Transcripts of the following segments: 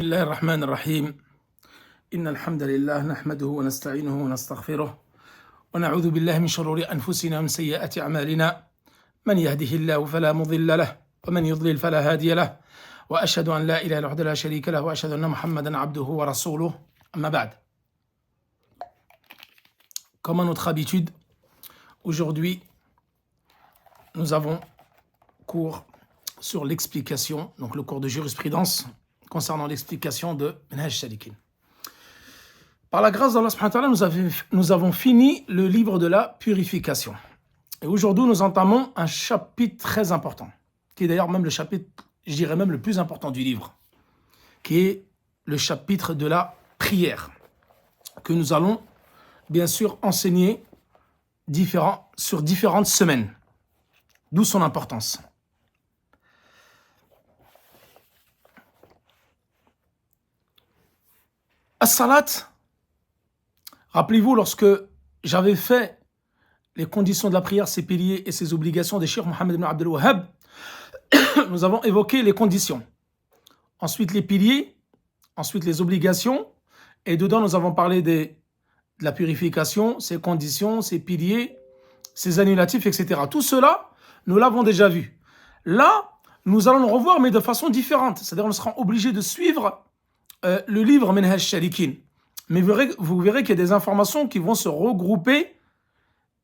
بسم الله الرحمن الرحيم إن الحمد لله نحمده ونستعينه ونستغفره ونعوذ بالله من شرور أنفسنا ومن سيئات أعمالنا من يهده الله فلا مضل له ومن يضلل فلا هادي له وأشهد أن لا إله إلا الله لا شريك له وأشهد أن محمدا عبده ورسوله أما بعد. Comme à notre habitude, aujourd'hui nous avons cours sur l'explication, donc le cours de jurisprudence concernant l'explication de Minhaj Salikin. Par la grâce d'Allah subhanahu wa ta'ala, nous avons fini le livre de la purification. Et aujourd'hui, nous entamons un chapitre très important, qui est d'ailleurs même le chapitre, je dirais même le plus important du livre, qui est le chapitre de la prière, que nous allons bien sûr enseigner sur différentes semaines, d'où son importance. As-salat, rappelez-vous, lorsque j'avais fait les conditions de la prière, ses piliers et ses obligations des Cheikh Mohammed ibn Abdel Wahhab, nous avons évoqué les conditions, ensuite les piliers, ensuite les obligations, et dedans nous avons parlé de la purification, ses conditions, ses piliers, ses annulatifs, etc. Tout cela, nous l'avons déjà vu. Là, nous allons le revoir, mais de façon différente, c'est-à-dire on sera obligé de suivre le livre Minhaj Salikin. Mais vous verrez qu'il y a des informations qui vont se regrouper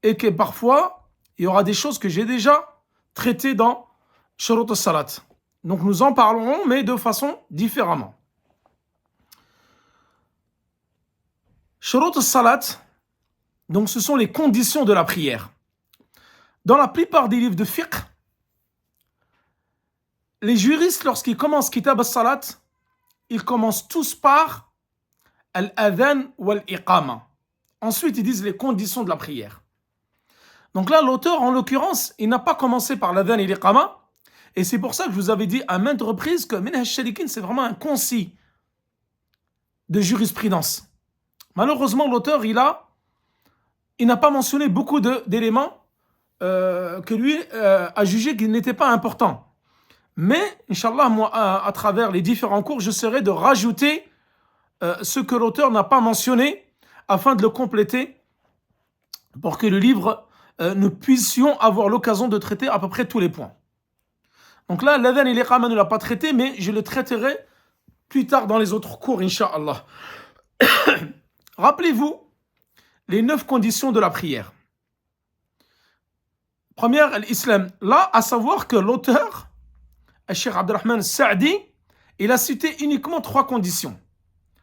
et que parfois, il y aura des choses que j'ai déjà traitées dans Shurut al-Salat. Donc nous en parlerons, mais de façon différemment. Shurut al-Salat, donc ce sont les conditions de la prière. Dans la plupart des livres de fiqh, les juristes, lorsqu'ils commencent Kitab al-Salat, ils commencent tous par al-adhan ou al-iqama. Ensuite, ils disent les conditions de la prière. Donc là, l'auteur, en l'occurrence, il n'a pas commencé par l'adhan et l'iqama. Et c'est pour ça que je vous avais dit à maintes reprises que Minhaj Salikin, c'est vraiment un concis de jurisprudence. Malheureusement, l'auteur, il n'a pas mentionné beaucoup d'éléments que lui a jugé qu'ils n'étaient pas importants. Mais, Inch'Allah, moi, à travers les différents cours, j'essaierai de rajouter ce que l'auteur n'a pas mentionné afin de le compléter pour que le livre, nous puissions avoir l'occasion de traiter à peu près tous les points. Donc là, l'adhan et l'iqama ne l'a pas traité, mais je le traiterai plus tard dans les autres cours, Inch'Allah. Rappelez-vous les 9 conditions de la prière. Première, l'islam. Là, à savoir que l'auteur, Cheikh Abdurrahman Sa'di, il a cité uniquement 3 conditions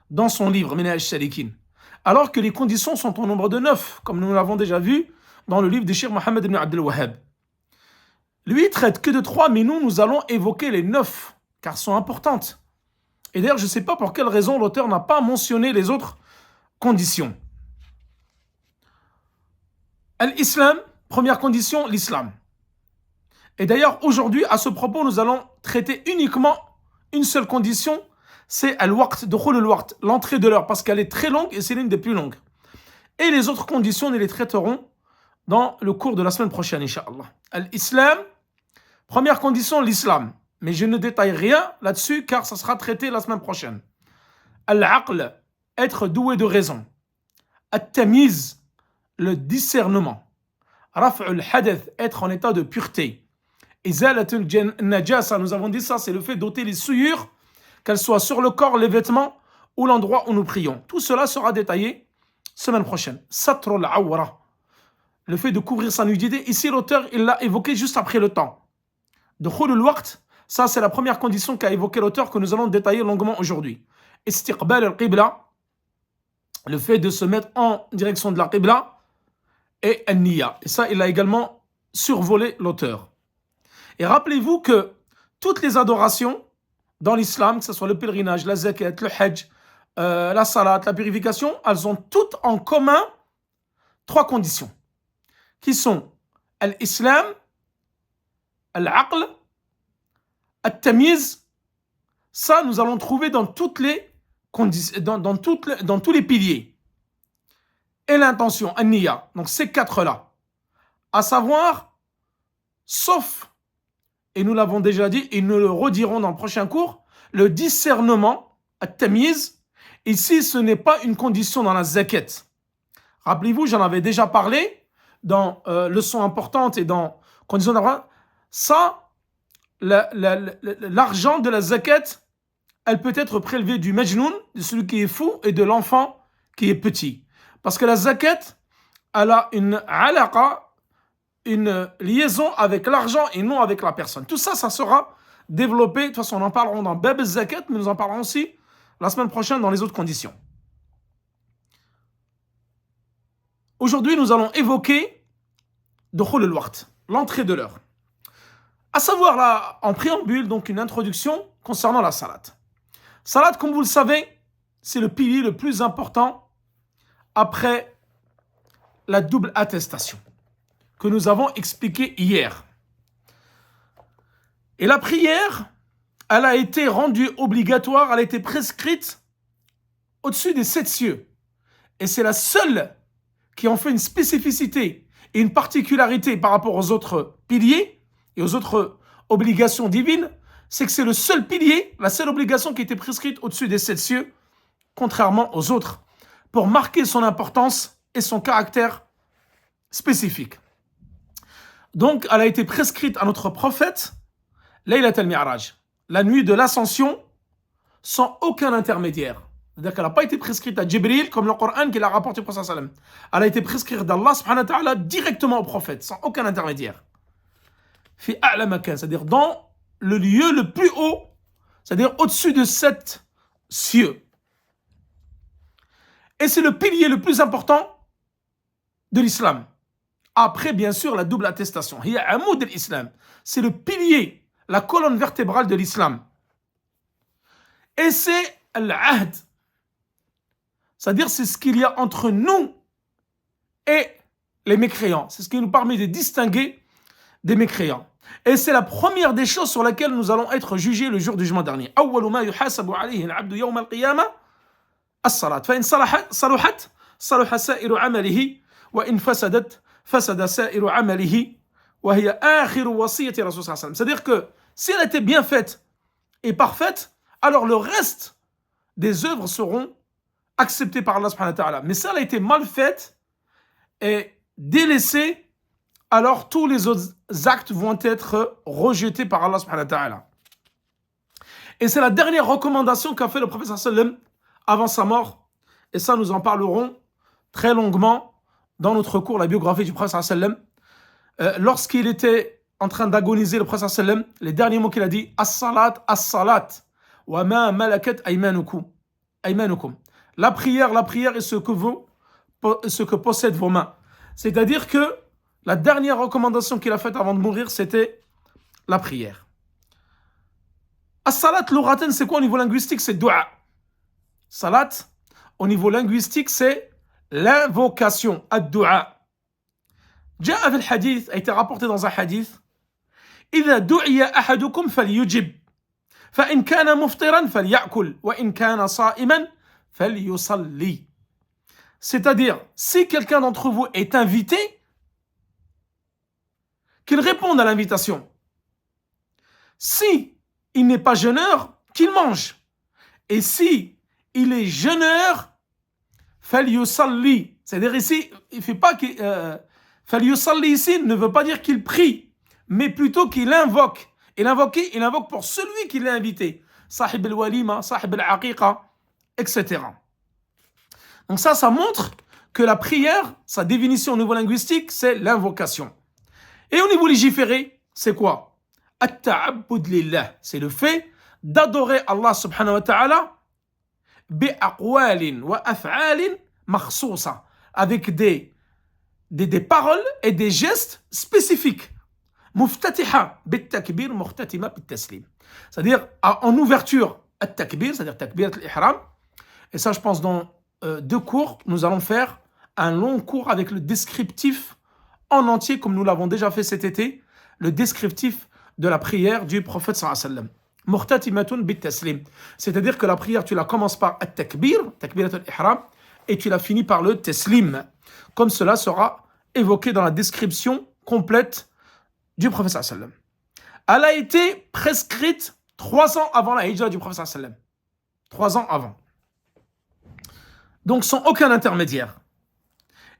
dans son livre Minhaj Salikin, alors que les conditions sont au nombre de 9, comme nous l'avons déjà vu dans le livre de Cheikh Mohammed ibn Abdel Wahhab. Lui, il traite que de 3, mais nous allons évoquer les 9, car elles sont importantes. Et d'ailleurs, je ne sais pas pour quelle raison l'auteur n'a pas mentionné les autres conditions. L'islam, première condition, l'islam. Et d'ailleurs, aujourd'hui, à ce propos, nous allons traiter uniquement une seule condition, c'est al-waqt, dukhul al-waqt, l'entrée de l'heure, parce qu'elle est très longue et c'est l'une des plus longues. Et les autres conditions, nous les traiterons dans le cours de la semaine prochaine, Inch'Allah. L'islam, première condition, l'islam. Mais je ne détaille rien là-dessus, car ça sera traité la semaine prochaine. Al-aql, être doué de raison. At-tamiz, le discernement. Raf'ul hadath, être en état de pureté. Izalatul najasa, nous avons dit ça, c'est le fait d'ôter les souillures, qu'elles soient sur le corps, les vêtements ou l'endroit où nous prions. Tout cela sera détaillé semaine prochaine. Satrul awra, le fait de couvrir sa nudité. Ici, l'auteur, il l'a évoqué juste après le temps. Dukhulul waqt, ça c'est la première condition qu'a évoqué l'auteur que nous allons détailler longuement aujourd'hui. Istiqbal al-qibla, le fait de se mettre en direction de la qibla, et an-niyya. Et ça, il a également survolé l'auteur. Et rappelez-vous que toutes les adorations dans l'islam, que ce soit le pèlerinage, la zakat, le hajj, la salat, la purification, elles ont toutes en commun 3 conditions, qui sont l'islam, l'aql, al-tamiz. Ça, nous allons trouver dans toutes les conditions, dans tous les piliers. Et l'intention, an-niyya. Donc ces 4-là. À savoir, sauf, et nous l'avons déjà dit, et nous le redirons dans le prochain cours, le discernement, at-tamyiz, ici, ce n'est pas une condition dans la zakat. Rappelez-vous, j'en avais déjà parlé dans leçon importante et dans conditions d'argent. Ça, l'argent de la zakat, elle peut être prélevée du majnoun, de celui qui est fou, et de l'enfant qui est petit. Parce que la zakat, elle a une alaqa, une liaison avec l'argent et non avec la personne. Tout ça, ça sera développé. De toute façon, on en parlera dans Bab al-Zakat, mais nous en parlerons aussi la semaine prochaine dans les autres conditions. Aujourd'hui, nous allons évoquer Dukhul al-Waqt, l'entrée de l'heure. À savoir, là, en préambule, donc une introduction concernant la salat. Salat, comme vous le savez, c'est le pilier le plus important après la double attestation que nous avons expliqué hier. Et la prière, elle a été rendue obligatoire, elle a été prescrite au-dessus des 7 cieux. Et c'est la seule qui en fait une spécificité et une particularité par rapport aux autres piliers et aux autres obligations divines, c'est que c'est le seul pilier, la seule obligation qui a été prescrite au-dessus des 7 cieux, contrairement aux autres, pour marquer son importance et son caractère spécifique. Donc, elle a été prescrite à notre prophète, Laylat al-Mi'raj, la nuit de l'ascension, sans aucun intermédiaire. C'est-à-dire qu'elle n'a pas été prescrite à Jibril, comme le Coran qui l'a rapporté au prophète sallam. Elle a été prescrite d'Allah subhanahu wa ta'ala directement au prophète, sans aucun intermédiaire. Fi a'la makan, c'est-à-dire dans le lieu le plus haut, c'est-à-dire au-dessus de 7 cieux. Et c'est le pilier le plus important de l'islam. Après, bien sûr, la double attestation. Hiya amoud al-islam. C'est le pilier, la colonne vertébrale de l'islam. Et c'est l'ahd. C'est-à-dire, c'est ce qu'il y a entre nous et les mécréants. C'est ce qui nous permet de distinguer des mécréants. Et c'est la première des choses sur laquelle nous allons être jugés le jour du jugement dernier. أول ما يحاسب عليه العبد يوم القيامة الصلاة فإن صلحت صلح سائر عمله وإن فسدت فسد سائر عمله وهي آخر وصية رسول صلى الله عليه وسلم. C'est-à-dire que si elle était bien faite et parfaite, alors le reste des œuvres seront acceptées par Allah subhanahu wa ta'ala. Mais si elle a été mal faite et délaissée, alors tous les autres actes vont être rejetés par Allah subhanahu wa ta'ala. Et c'est la dernière recommandation qu'a fait le prophète sallam avant sa mort. Et ça, nous en parlerons très longuement dans notre cours, la biographie du prophète sallam. Lorsqu'il était en train d'agoniser, le prophète sallam, les derniers mots qu'il a dit, as-salat, wa ma malakat aymanukum. La prière est ce que possèdent vos mains. C'est-à-dire que la dernière recommandation qu'il a faite avant de mourir, c'était la prière. As-salat, l'ouraten, c'est quoi au niveau linguistique? C'est dua. Salat, au niveau linguistique, c'est l'invocation, ad-dua. جاء في الحديث, a été rapporté dans un hadith, إذا دعي أحدكم فليجب فإن كان مفطرا فليأكل وإن كان صائما فليصلي. C'est-à-dire, si quelqu'un d'entre vous est invité, qu'il réponde à l'invitation. Si il n'est pas jeûneur, qu'il mange. Et si il est jeûneur, falyusalli. C'est-à-dire ici, il fait pas que falyusalli ici ne veut pas dire qu'il prie, mais plutôt qu'il invoque. Il invoque pour celui qui l'a invité. Sahib al-walima, sahib al-aqiqa, etc. Donc ça montre que la prière, sa définition au niveau linguistique, c'est l'invocation. Et au niveau légiféré, c'est quoi? At-ta'abbud lillah, c'est le fait d'adorer Allah subhanahu wa ta'ala bi'aqwalin wa af'alin makhsousa, avec des paroles et des gestes spécifiques. Muftatiha bit-takbir, mukhtatima bit-taslim. C'est-à-dire en ouverture, at-takbir, c'est-à-dire takbirat al-ihram. Et ça, je pense, dans 2 cours, nous allons faire un long cours avec le descriptif en entier, comme nous l'avons déjà fait cet été, le descriptif de la prière du prophète sallallahu alayhi wa sallam. Muhtatimatun bit-taslim. C'est-à-dire que la prière, tu la commences par at-takbir, takbirat al-ihram, et tu la finis par le taslim. Comme cela sera évoqué dans la description complète du prophète sallallahu alayhi wa sallam. Elle a été prescrite 3 ans avant la hijra du prophète sallallahu alayhi wa sallam. 3 ans avant. Donc sans aucun intermédiaire.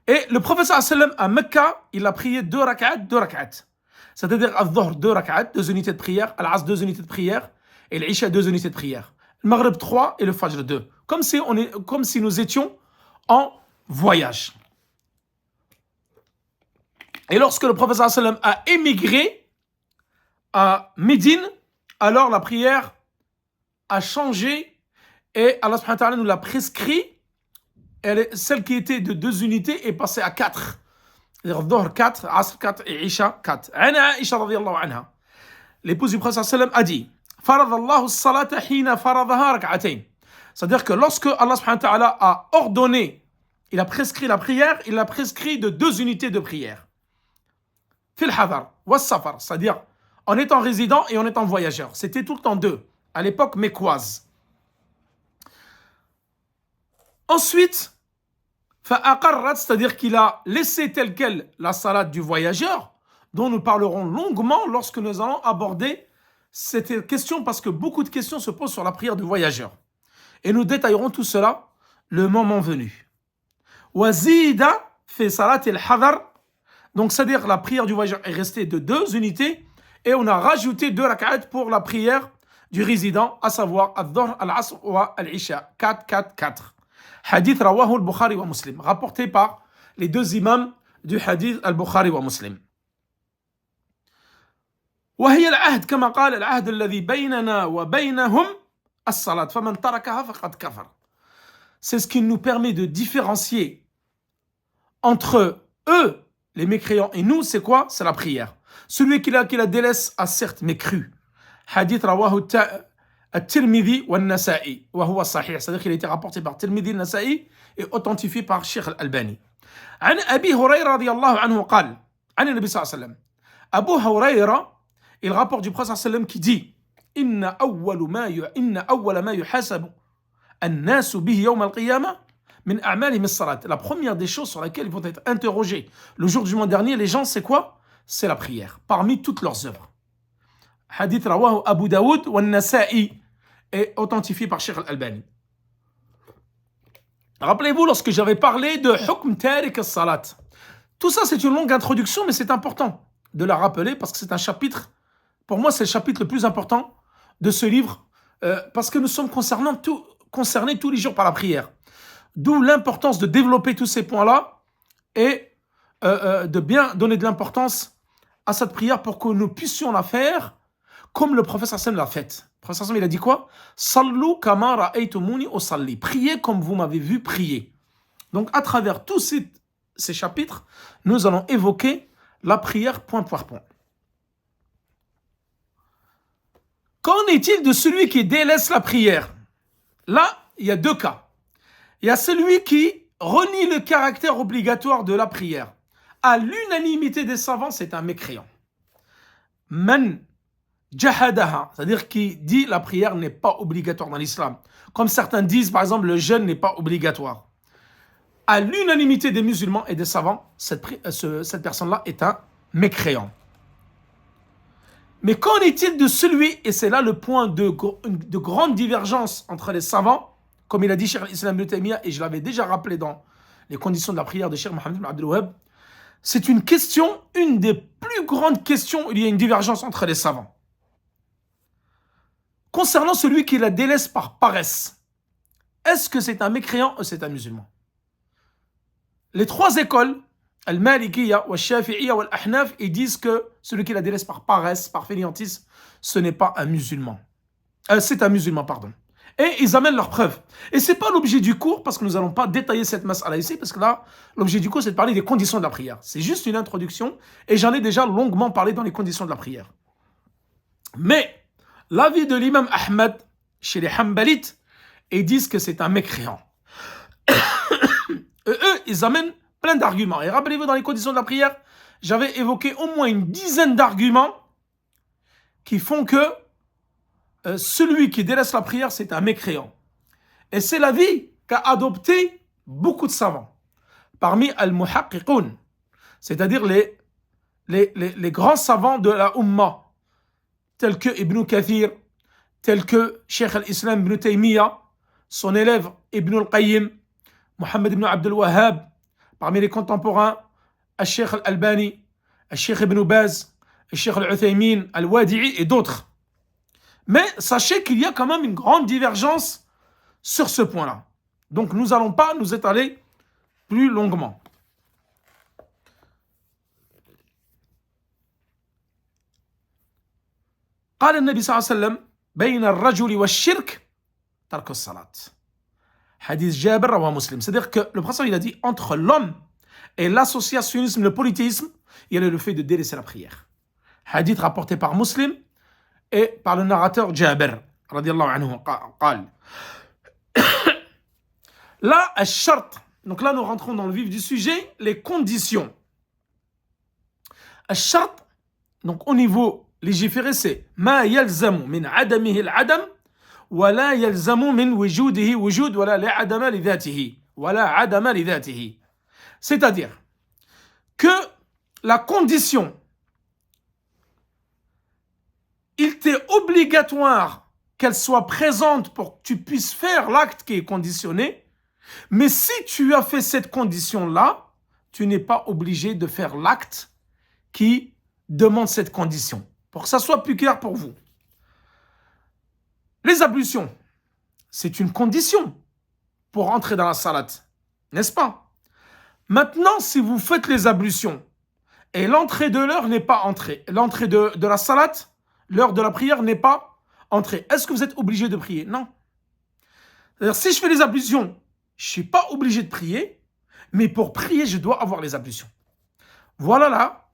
Et le prophète sallam à Mecca, il a prié 2 rak'at. C'est-à-dire al-Dhuhr 2 rak'at, 2 unités de prière, al-Asr 2 unités de prière, et l'Isha 2 unités de prière. Le Maghrib 3 et le Fajr 2. Comme si nous étions en voyage. Et lorsque le prophète sallam a émigré à Médine, alors la prière a changé et Allah subhanahu wa ta'ala nous l'a prescrit. Celle qui était de 2 unités est passée à 4. C'est-à-dire Dhuhr 4, Asr 4 et Isha 4. Aisha radiyallahu anha, l'épouse du prophète sallam a dit Faradallahu as-salata hina faradaha rak'atayn. C'est-à-dire que lorsque Allah subhanahu wa ta'ala a ordonné, il a prescrit la prière, il l'a prescrit de 2 unités de prière. Fil hadar wa safar, c'est-à-dire en étant résident et en étant voyageur. C'était tout le temps 2, à l'époque mécoise. Ensuite, fa'aqarrat, c'est-à-dire qu'il a laissé telle quelle la salat du voyageur, dont nous parlerons longuement lorsque nous allons aborder cette question, parce que beaucoup de questions se posent sur la prière du voyageur. Et nous détaillerons tout cela le moment venu. Wazida fait salat al-hadar, donc c'est-à-dire la prière du voyageur est restée de 2 unités, et on a rajouté 2 rak'at pour la prière du résident, à savoir al-Dhuhr, al-Asr ou al-Isha, 4. Hadith rawahu al-Bukhari wa Muslim, rapporté par les 2 imams du hadith al-Bukhari wa Muslim. وهي العهد كما قال العهد الذي بيننا وبينهم الصلاة فمن تركها فقد كفر. C'est ce qui nous permet de différencier entre eux, les mécréants, et nous, c'est quoi? C'est la prière. Celui qui la délaisse a certes mécru. Hadith rawahu الترمذي والنسائي وهو صحيح, c'est-à-dire qu'il a été rapporté par Tirmidhi النسائي et authentifié par Sheikh Al-Albani. عن أبي هريرة رضي الله عنه قال عن النبي صلى الله عليه وسلم, Abu Huraira, il rapporte du prophète صلى الله عليه وسلم qui dit إن أول ما يحاسب الناس به يوم القيامة من أعمالهم الصلاة. La première des choses sur laquelle ils vont être interrogés le jour du jugement dernier, les gens, c'est quoi? C'est la prière, parmi toutes leurs œuvres. Hadith rawahu Abu Daoud wa Nasa'i, est authentifié par Sheikh Al-Albani. Rappelez-vous, lorsque j'avais parlé de Hukm Tariq as-Salat, tout ça c'est une longue introduction, mais c'est important de la rappeler parce que c'est un chapitre, pour moi c'est le chapitre le plus important de ce livre, parce que nous sommes concernés tous les jours par la prière. D'où l'importance de développer tous ces points-là et de bien donner de l'importance à cette prière pour que nous puissions la faire comme le prophète sallam l'a fait. Le prophète sallam, il a dit quoi? Sallu kama ra'aytumuni usalli. Priez comme vous m'avez vu prier. Donc à travers tous ces chapitres, nous allons évoquer la prière point par point. Qu'en est-il de celui qui délaisse la prière? Là, il y a 2 cas. Il y a celui qui renie le caractère obligatoire de la prière. À l'unanimité des savants, c'est un mécréant. Man jahadaha, c'est-à-dire qui dit la prière n'est pas obligatoire dans l'islam. Comme certains disent, par exemple, le jeûne n'est pas obligatoire. À l'unanimité des musulmans et des savants, cette personne-là est un mécréant. Mais qu'en est-il de celui, et c'est là le point de grande divergence entre les savants, comme il a dit Cheikh al-Islam ibn Taymiyyah, et je l'avais déjà rappelé dans les conditions de la prière de Cheikh Mohammed ibn Abdul Wahhab, c'est une question, une des plus grandes questions où il y a une divergence entre les savants. Concernant celui qui la délaisse par paresse, est-ce que c'est un mécréant ou c'est un musulman? Les 3 écoles, Al-Malikiyya, Al-Shafi'iyya, Al-Ahnaf, ils disent que celui qui la délaisse par paresse, par fainéantise, ce n'est pas un musulman. C'est un musulman, pardon. Et ils amènent leurs preuves. Et ce n'est pas l'objet du cours, parce que nous n'allons pas détailler cette mas'ala ici, parce que là, l'objet du cours, c'est de parler des conditions de la prière. C'est juste une introduction, et j'en ai déjà longuement parlé dans les conditions de la prière. Mais, l'avis de l'imam Ahmad, chez les Hanbalites, ils disent que c'est un mécréant. Eux, ils amènent plein d'arguments. Et rappelez-vous, dans les conditions de la prière, j'avais évoqué au moins une dizaine d'arguments qui font que celui qui délaisse la prière, c'est un mécréant. Et c'est l'avis qu'a adopté beaucoup de savants. Parmi al-muhaqqiqun, c'est-à-dire les grands savants de la Ummah, tels que Ibn Kathir, tels que Cheikh al-Islam ibn Taymiyyah, son élève Ibn al-Qayyim, Mohammed ibn Abdel Wahhab, parmi les contemporains, Al-Sheikh Al-Albani, Al-Sheikh Ibn Baz, Al-Sheikh Al-Uthaymin, Al-Wadi'i et d'autres. Mais sachez qu'il y a quand même une grande divergence sur ce point-là. Donc nous n'allons pas nous étaler plus longuement. قال النبي صلى الله عليه وسلم بين الرجل والشرك ترك الصلاة. Hadith Jabir rawa Muslim. C'est-à-dire que le prophète il a dit entre l'homme et l'associationnisme, le polythéisme, il y a le fait de délaisser la prière. Hadith rapporté par Muslim et par le narrateur Jabir radiallahu anhu قال. Là, al-shart, donc là nous rentrons dans le vif du sujet, les conditions. Al-shart, donc au niveau légiféré, c'est ma yalzamu min adamihi al-adam wa la yalzamu min wujudihi wujud wa la li'adama li dhatihi wa la adama li dhatihi. C'est-à-dire que la condition, il t'est obligatoire qu'elle soit présente pour que tu puisses faire l'acte qui est conditionné. Mais si tu as fait cette condition-là, tu n'es pas obligé de faire l'acte qui demande cette condition. Pour que ça soit plus clair pour vous. Les ablutions, c'est une condition pour entrer dans la salat, n'est-ce pas? Maintenant, si vous faites les ablutions et l'entrée de l'heure n'est pas entrée, l'entrée de la salat, l'heure de la prière n'est pas entrée, est-ce que vous êtes obligé de prier? Non. C'est-à-dire, si je fais les ablutions, je ne suis pas obligé de prier, mais pour prier, je dois avoir les ablutions. Voilà la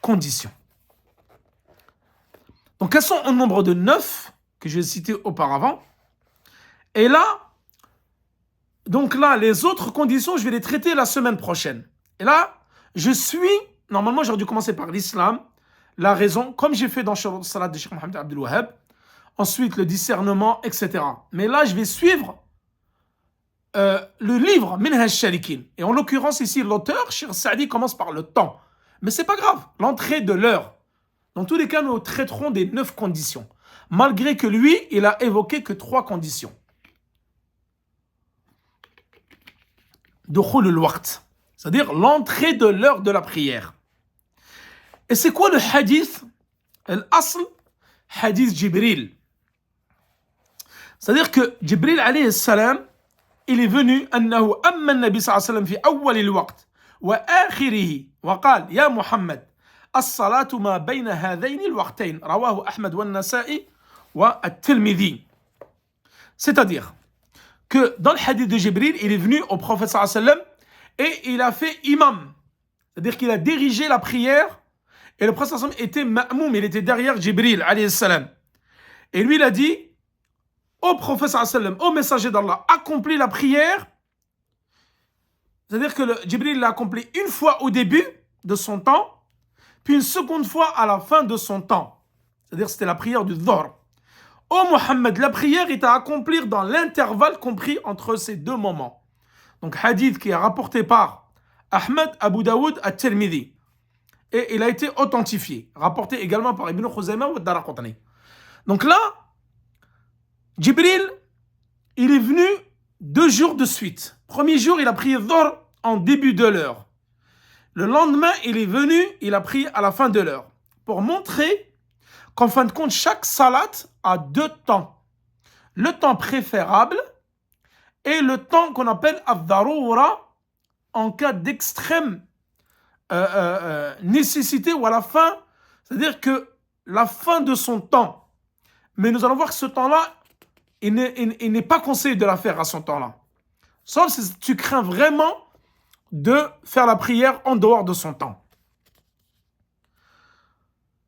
condition. Donc, elles sont au nombre de 9 que je vais citer auparavant. Et là, donc là, les autres conditions, je vais les traiter la semaine prochaine. Et là, normalement, j'aurais dû commencer par l'islam, la raison, comme j'ai fait dans le salat de Cheikh Mohammed Abdel Wahhab, ensuite le discernement, etc. Mais là, je vais suivre le livre Minhaj Shalikin. Et en l'occurrence ici, l'auteur, Cheikh Saadi, commence par le temps. Mais c'est pas grave, l'entrée de l'heure. Dans tous les cas, nous traiterons des 9 conditions. Malgré que lui, il a évoqué que 3 conditions. Dukhul al-waqt, c'est-à-dire l'entrée de l'heure de la prière. Et c'est quoi le hadith? Al-asl, hadith Jibril. C'est-à-dire que Jibril alayhi salam, il est venu أنه أما النبي صلى الله عليه وسلم في أول الوقت وآخره وقال يا محمد الصلاة ما بين هذين الوقتين رواه أحمد والنسائي والترمذي. C'est-à-dire que dans le hadith de Jibril, il est venu au prophète صلى الله عليه وسلم et il a fait imam. C'est-à-dire qu'il a dirigé la prière et le prophète صلى الله عليه وسلم était ma'moum, il était derrière Jibril alayhi salam. Et lui il a dit au prophète sallam, au messager d'Allah, accomplit la prière. C'est-à-dire que Jibril l'a accompli une fois au début de son temps, puis une seconde fois à la fin de son temps. C'est-à-dire que c'était la prière du Dhuhr. Ô Mohammed, la prière est à accomplir dans l'intervalle compris entre ces deux moments. Donc hadith qui est rapporté par Ahmed, Abu Daoud, At-Tirmidhi. Et il a été authentifié, rapporté également par Ibn Khuzaymah ou Ad-Daraqutni. Donc là, Jibril, il est venu 2 jours de suite. Premier jour, il a prié Dhuhr en début de l'heure. Le lendemain, il est venu, il a prié à la fin de l'heure. Pour montrer qu'en fin de compte, chaque salat a 2 temps. Le temps préférable et le temps qu'on appelle ad-darura en cas d'extrême nécessité ou à la fin, c'est-à-dire que la fin de son temps. Mais nous allons voir que ce temps-là, il n'est pas conseillé de la faire à son temps-là. Sauf si tu crains vraiment de faire la prière en dehors de son temps.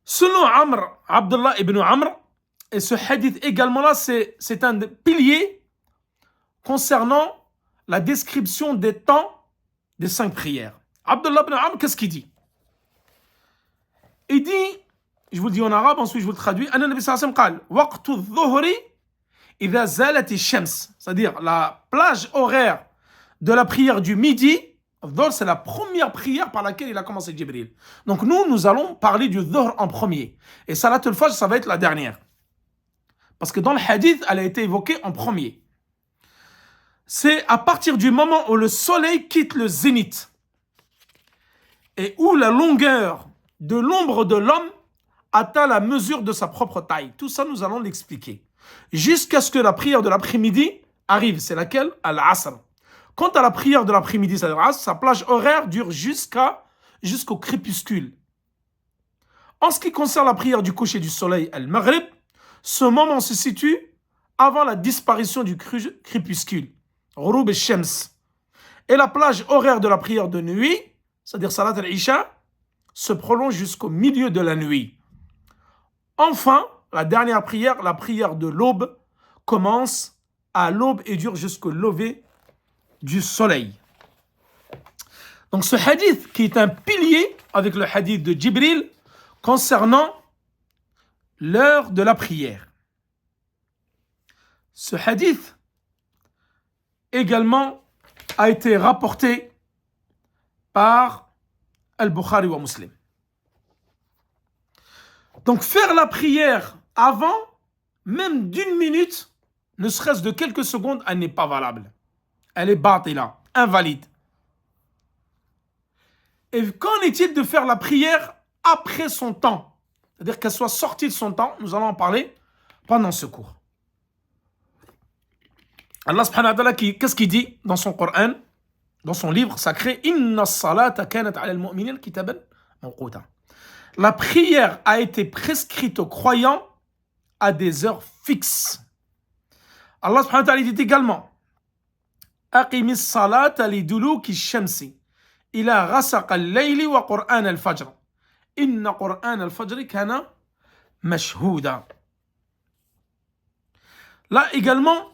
Selon Abdullah ibn Amr, et ce hadith également là, c'est un pilier concernant la description des temps des 5 prières. Abdullah ibn Amr, qu'est-ce qu'il dit? Il dit, je vous le dis en arabe, ensuite je vous le traduis, Anna Nabi sallallahu alayhi wa sallam qal, waqtu dhuhri idha zalati shams, c'est-à-dire la plage horaire de la prière du midi. Dhuhr, c'est la première prière par laquelle il a commencé Jibril. Donc nous allons parler du Dhuhr en premier. Et Salat al-Fajr, ça va être la dernière. Parce que dans le hadith, elle a été évoquée en premier. c'est à partir du moment où le soleil quitte le zénith et où la longueur de l'ombre de l'homme atteint la mesure de sa propre taille. Tout ça, nous allons l'expliquer. Jusqu'à ce que la prière de l'après-midi arrive. C'est laquelle? Al-Asr. Quant à la prière de l'après-midi, c'est-à-dire Asr, sa plage horaire dure jusqu'au crépuscule. En ce qui concerne la prière du coucher du soleil, Al-Maghrib, ce moment se situe avant la disparition du crépuscule. Ghurub al-Shams. Et la plage horaire de la prière de nuit, c'est-à-dire Salat al-Isha, se prolonge jusqu'au milieu de la nuit. Enfin, la dernière prière, la prière de l'aube, commence à l'aube et dure jusqu'au lever du soleil. Donc ce hadith qui est un pilier avec le hadith de Jibril concernant l'heure de la prière. Ce hadith également a été rapporté par Al-Bukhari wa Muslim. Donc faire la prière avant, même d'une minute, ne serait-ce de quelques secondes, elle n'est pas valable. Elle est batila, invalide. Et qu'en est-il de faire la prière après son temps? C'est-à-dire qu'elle soit sortie de son temps, nous allons en parler pendant ce cours. Allah subhanahu wa ta'ala, qu'est-ce qu'il dit dans son Coran, dans son livre sacré? Inna salata kanat ala al-mu'minin kitaban mawquta. La prière a été prescrite aux croyants à des heures fixes. Allah subhanahu wa ta'ala dit également Aqimis salata liduluki shamsi ila ghasaq al-layli wa Qur'an al-fajr. Inna Qur'an al-fajr kana mashhouda. Là également,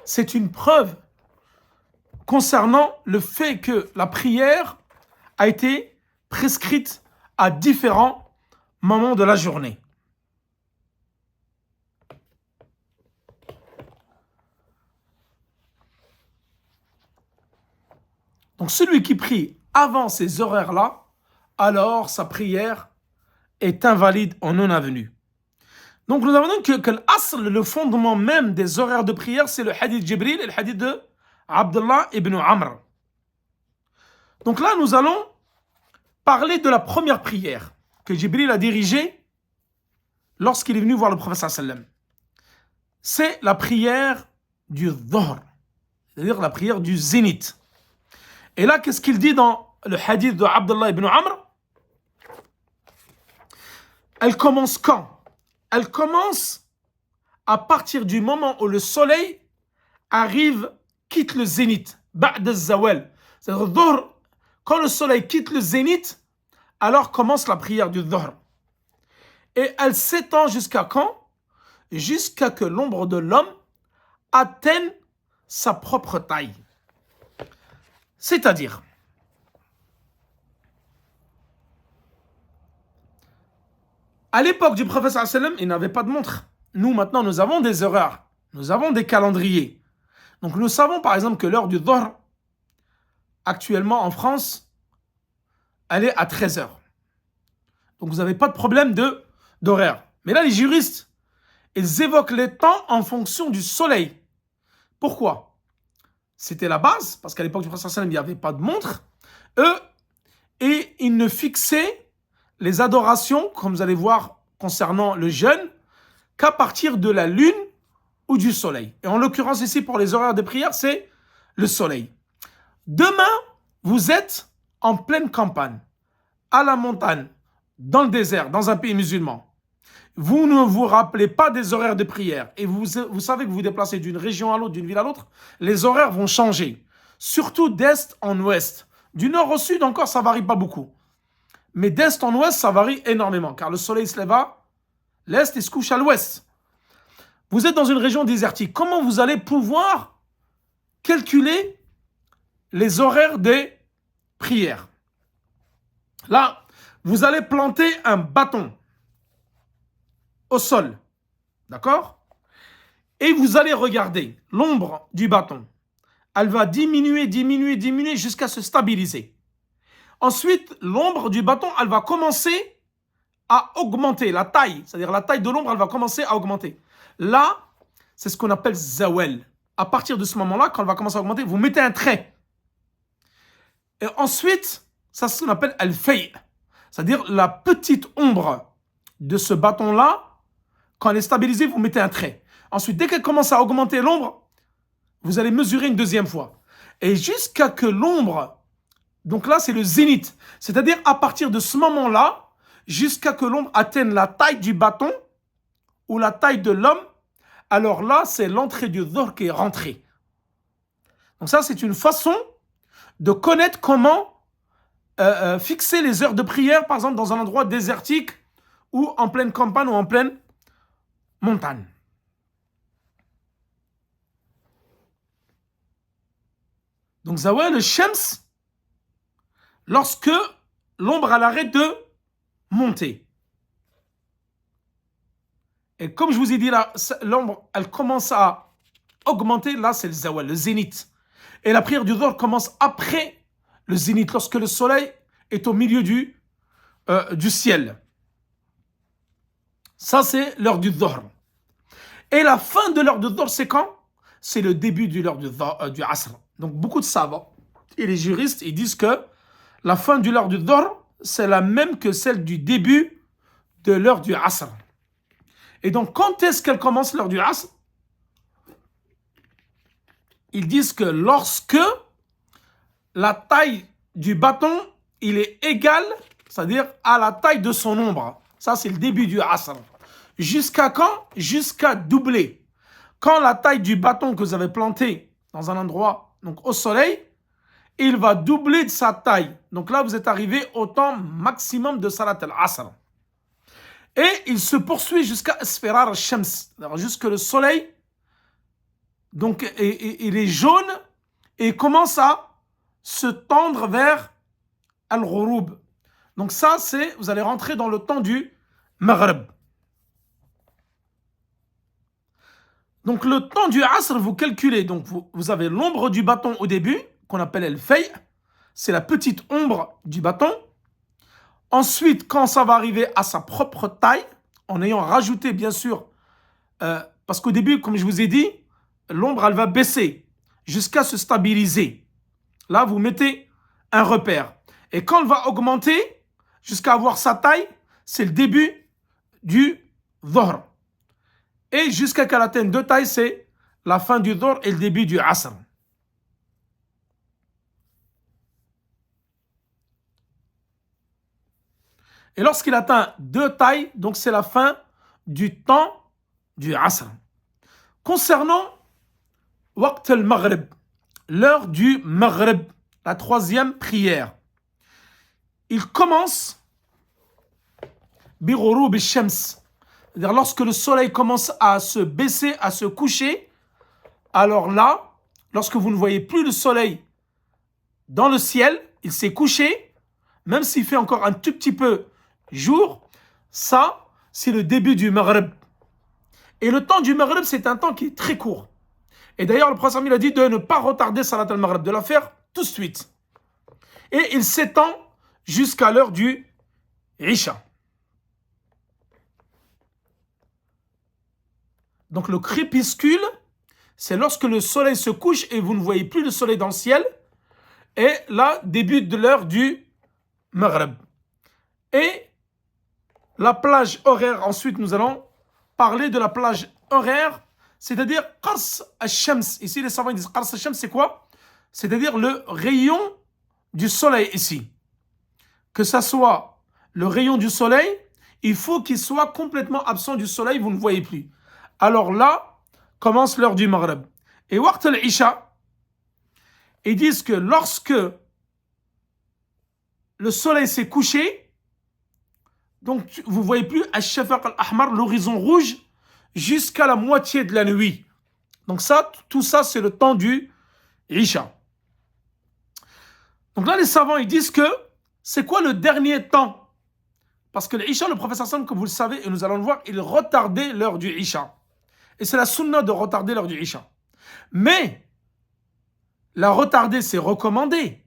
c'est une preuve concernant le fait que la prière a été prescrite à différents moments de la journée. Donc celui qui prie avant ces horaires-là, alors sa prière est invalide en non avenu. Donc nous avons dit que l'asl, le fondement même des horaires de prière, c'est le hadith Jibril et le hadith de Abdullah ibn Amr. Donc là, nous allons parler de la première prière que Jibril a dirigée lorsqu'il est venu voir le prophète sallam. C'est la prière du Dhuhr, c'est-à-dire la prière du zénith. Et là, qu'est-ce qu'il dit dans le hadith de Abdullah ibn Amr? Elle commence quand? Elle commence à partir du moment où le soleil quitte le zénith, ba'd al-zawal. C'est-à-dire, Dhuhr, quand le soleil quitte le zénith, alors commence la prière du Dhuhr. Et elle s'étend jusqu'à quand? Jusqu'à que l'ombre de l'homme atteigne sa propre taille. C'est-à-dire, à l'époque du prophète sallam, il n'avait pas de montre. Nous, maintenant, nous avons des horaires. Nous avons des calendriers. Donc, nous savons, par exemple, que l'heure du Dhuhr, actuellement en France, elle est à 13h. Donc, vous n'avez pas de problème d'horaire. Mais là, les juristes, ils évoquent les temps en fonction du soleil. Pourquoi? C'était la base, parce qu'à l'époque du prophète sallam, il n'y avait pas de montre. Et ils ne fixaient les adorations, comme vous allez voir concernant le jeûne, qu'à partir de la lune ou du soleil. Et en l'occurrence ici, pour les horaires de prière, c'est le soleil. Demain, vous êtes en pleine campagne, à la montagne, dans le désert, dans un pays musulman. Vous ne vous rappelez pas des horaires de prière et vous savez que vous vous déplacez d'une région à l'autre, d'une ville à l'autre, les horaires vont changer. Surtout d'est en ouest. Du nord au sud encore, ça varie pas beaucoup. Mais d'est en ouest, ça varie énormément, car le soleil se lève à l'est et se couche à l'ouest. Vous êtes dans une région désertique. Comment vous allez pouvoir calculer les horaires des prières? Là, vous allez planter un bâton au sol, d'accord? Et vous allez regarder l'ombre du bâton. Elle va diminuer jusqu'à se stabiliser. Ensuite, l'ombre du bâton, elle va commencer à augmenter, la taille, c'est-à-dire la taille de l'ombre, elle va commencer à augmenter. Là, c'est ce qu'on appelle zawal. à partir de ce moment-là, quand elle va commencer à augmenter, vous mettez un trait. Et ensuite, ça c'est ce qu'on appelle al-fay', c'est-à-dire la petite ombre de ce bâton-là. Quand elle est stabilisée, vous mettez un trait. Ensuite, dès qu'elle commence à augmenter l'ombre, vous allez mesurer une deuxième fois. Et jusqu'à que l'ombre, donc là c'est le zénith, c'est-à-dire à partir de ce moment-là, jusqu'à que l'ombre atteigne la taille du bâton ou la taille de l'homme, alors là c'est l'entrée du dhuhr qui est rentrée. Donc ça c'est une façon de connaître comment fixer les heures de prière, par exemple dans un endroit désertique ou en pleine campagne ou en pleine montagne. Donc zawal al-shams, lorsque l'ombre elle arrête de monter. Et comme je vous ai dit là, l'ombre elle commence à augmenter, là c'est le zawal, le zénith. Et la prière du dhuhr commence après le zénith, lorsque le soleil est au milieu du ciel. Ça c'est l'heure du dhuhr. Et la fin de l'heure du dhuhr c'est quand? C'est le début de l'heure du asr. Donc beaucoup de savants et les juristes ils disent que la fin de l'heure du dhuhr c'est la même que celle du début de l'heure du asr. Et donc quand est-ce qu'elle commence l'heure du asr? Ils disent que lorsque la taille du bâton il est égal, c'est-à-dire à la taille de son ombre. Ça c'est le début du asr. Jusqu'à quand? Jusqu'à doubler. Quand la taille du bâton que vous avez planté dans un endroit, donc au soleil, il va doubler de sa taille. Donc là, vous êtes arrivé au temps maximum de Salat al-Asr. Et il se poursuit jusqu'à Isfirar al-Shams, jusque le soleil, donc il est jaune et commence à se tendre vers al-Ghurub. Donc ça, c'est, vous allez rentrer dans le temps du Maghrib. Donc le temps du Asr, vous calculez, donc vous avez l'ombre du bâton au début, qu'on appelle el-fay', c'est la petite ombre du bâton. Ensuite, quand ça va arriver à sa propre taille, en ayant rajouté bien sûr, parce qu'au début, comme je vous ai dit, l'ombre elle va baisser jusqu'à se stabiliser. Là, vous mettez un repère. Et quand elle va augmenter jusqu'à avoir sa taille, c'est le début du dhuhr. Et jusqu'à qu'elle atteigne deux tailles, c'est la fin du dhuhr et le début du asr. Et lorsqu'il atteint deux tailles, donc c'est la fin du temps du asr. Concernant waqt al-maghrib, l'heure du maghrib, la troisième prière, il commence bi ghurub al-shams, c'est-à-dire lorsque le soleil commence à se baisser, à se coucher, alors là, lorsque vous ne voyez plus le soleil dans le ciel, il s'est couché, même s'il fait encore un tout petit peu jour, ça, c'est le début du Maghrib. Et le temps du Maghrib, c'est un temps qui est très court. Et d'ailleurs, le prophète il a dit de ne pas retarder Salat al-Maghrib, de la faire tout de suite. Et il s'étend jusqu'à l'heure du Isha. Donc le crépuscule, c'est lorsque le soleil se couche et vous ne voyez plus le soleil dans le ciel. Et là, début de l'heure du Maghrib. Et la plage horaire, ensuite nous allons parler de la plage horaire, c'est-à-dire Qars al-Shams. Ici les savants disent Qars al-Shams, c'est quoi? C'est-à-dire le rayon du soleil ici. Que ça soit le rayon du soleil, il faut qu'il soit complètement absent du soleil, vous ne voyez plus. Alors là, commence l'heure du Maghrib. Et Waqt al-Isha, ils disent que lorsque le soleil s'est couché, donc vous ne voyez plus al-Shafaq al-Ahmar, l'horizon rouge, jusqu'à la moitié de la nuit. Donc ça, tout ça, c'est le temps du Isha. Donc là, les savants, ils disent que c'est quoi le dernier temps? Parce que l'Isha, le prophète sallam, comme vous le savez, et nous allons le voir, il retardait l'heure du Isha. Et c'est la sunna de retarder l'heure du Isha. Mais, la retarder, c'est recommandé.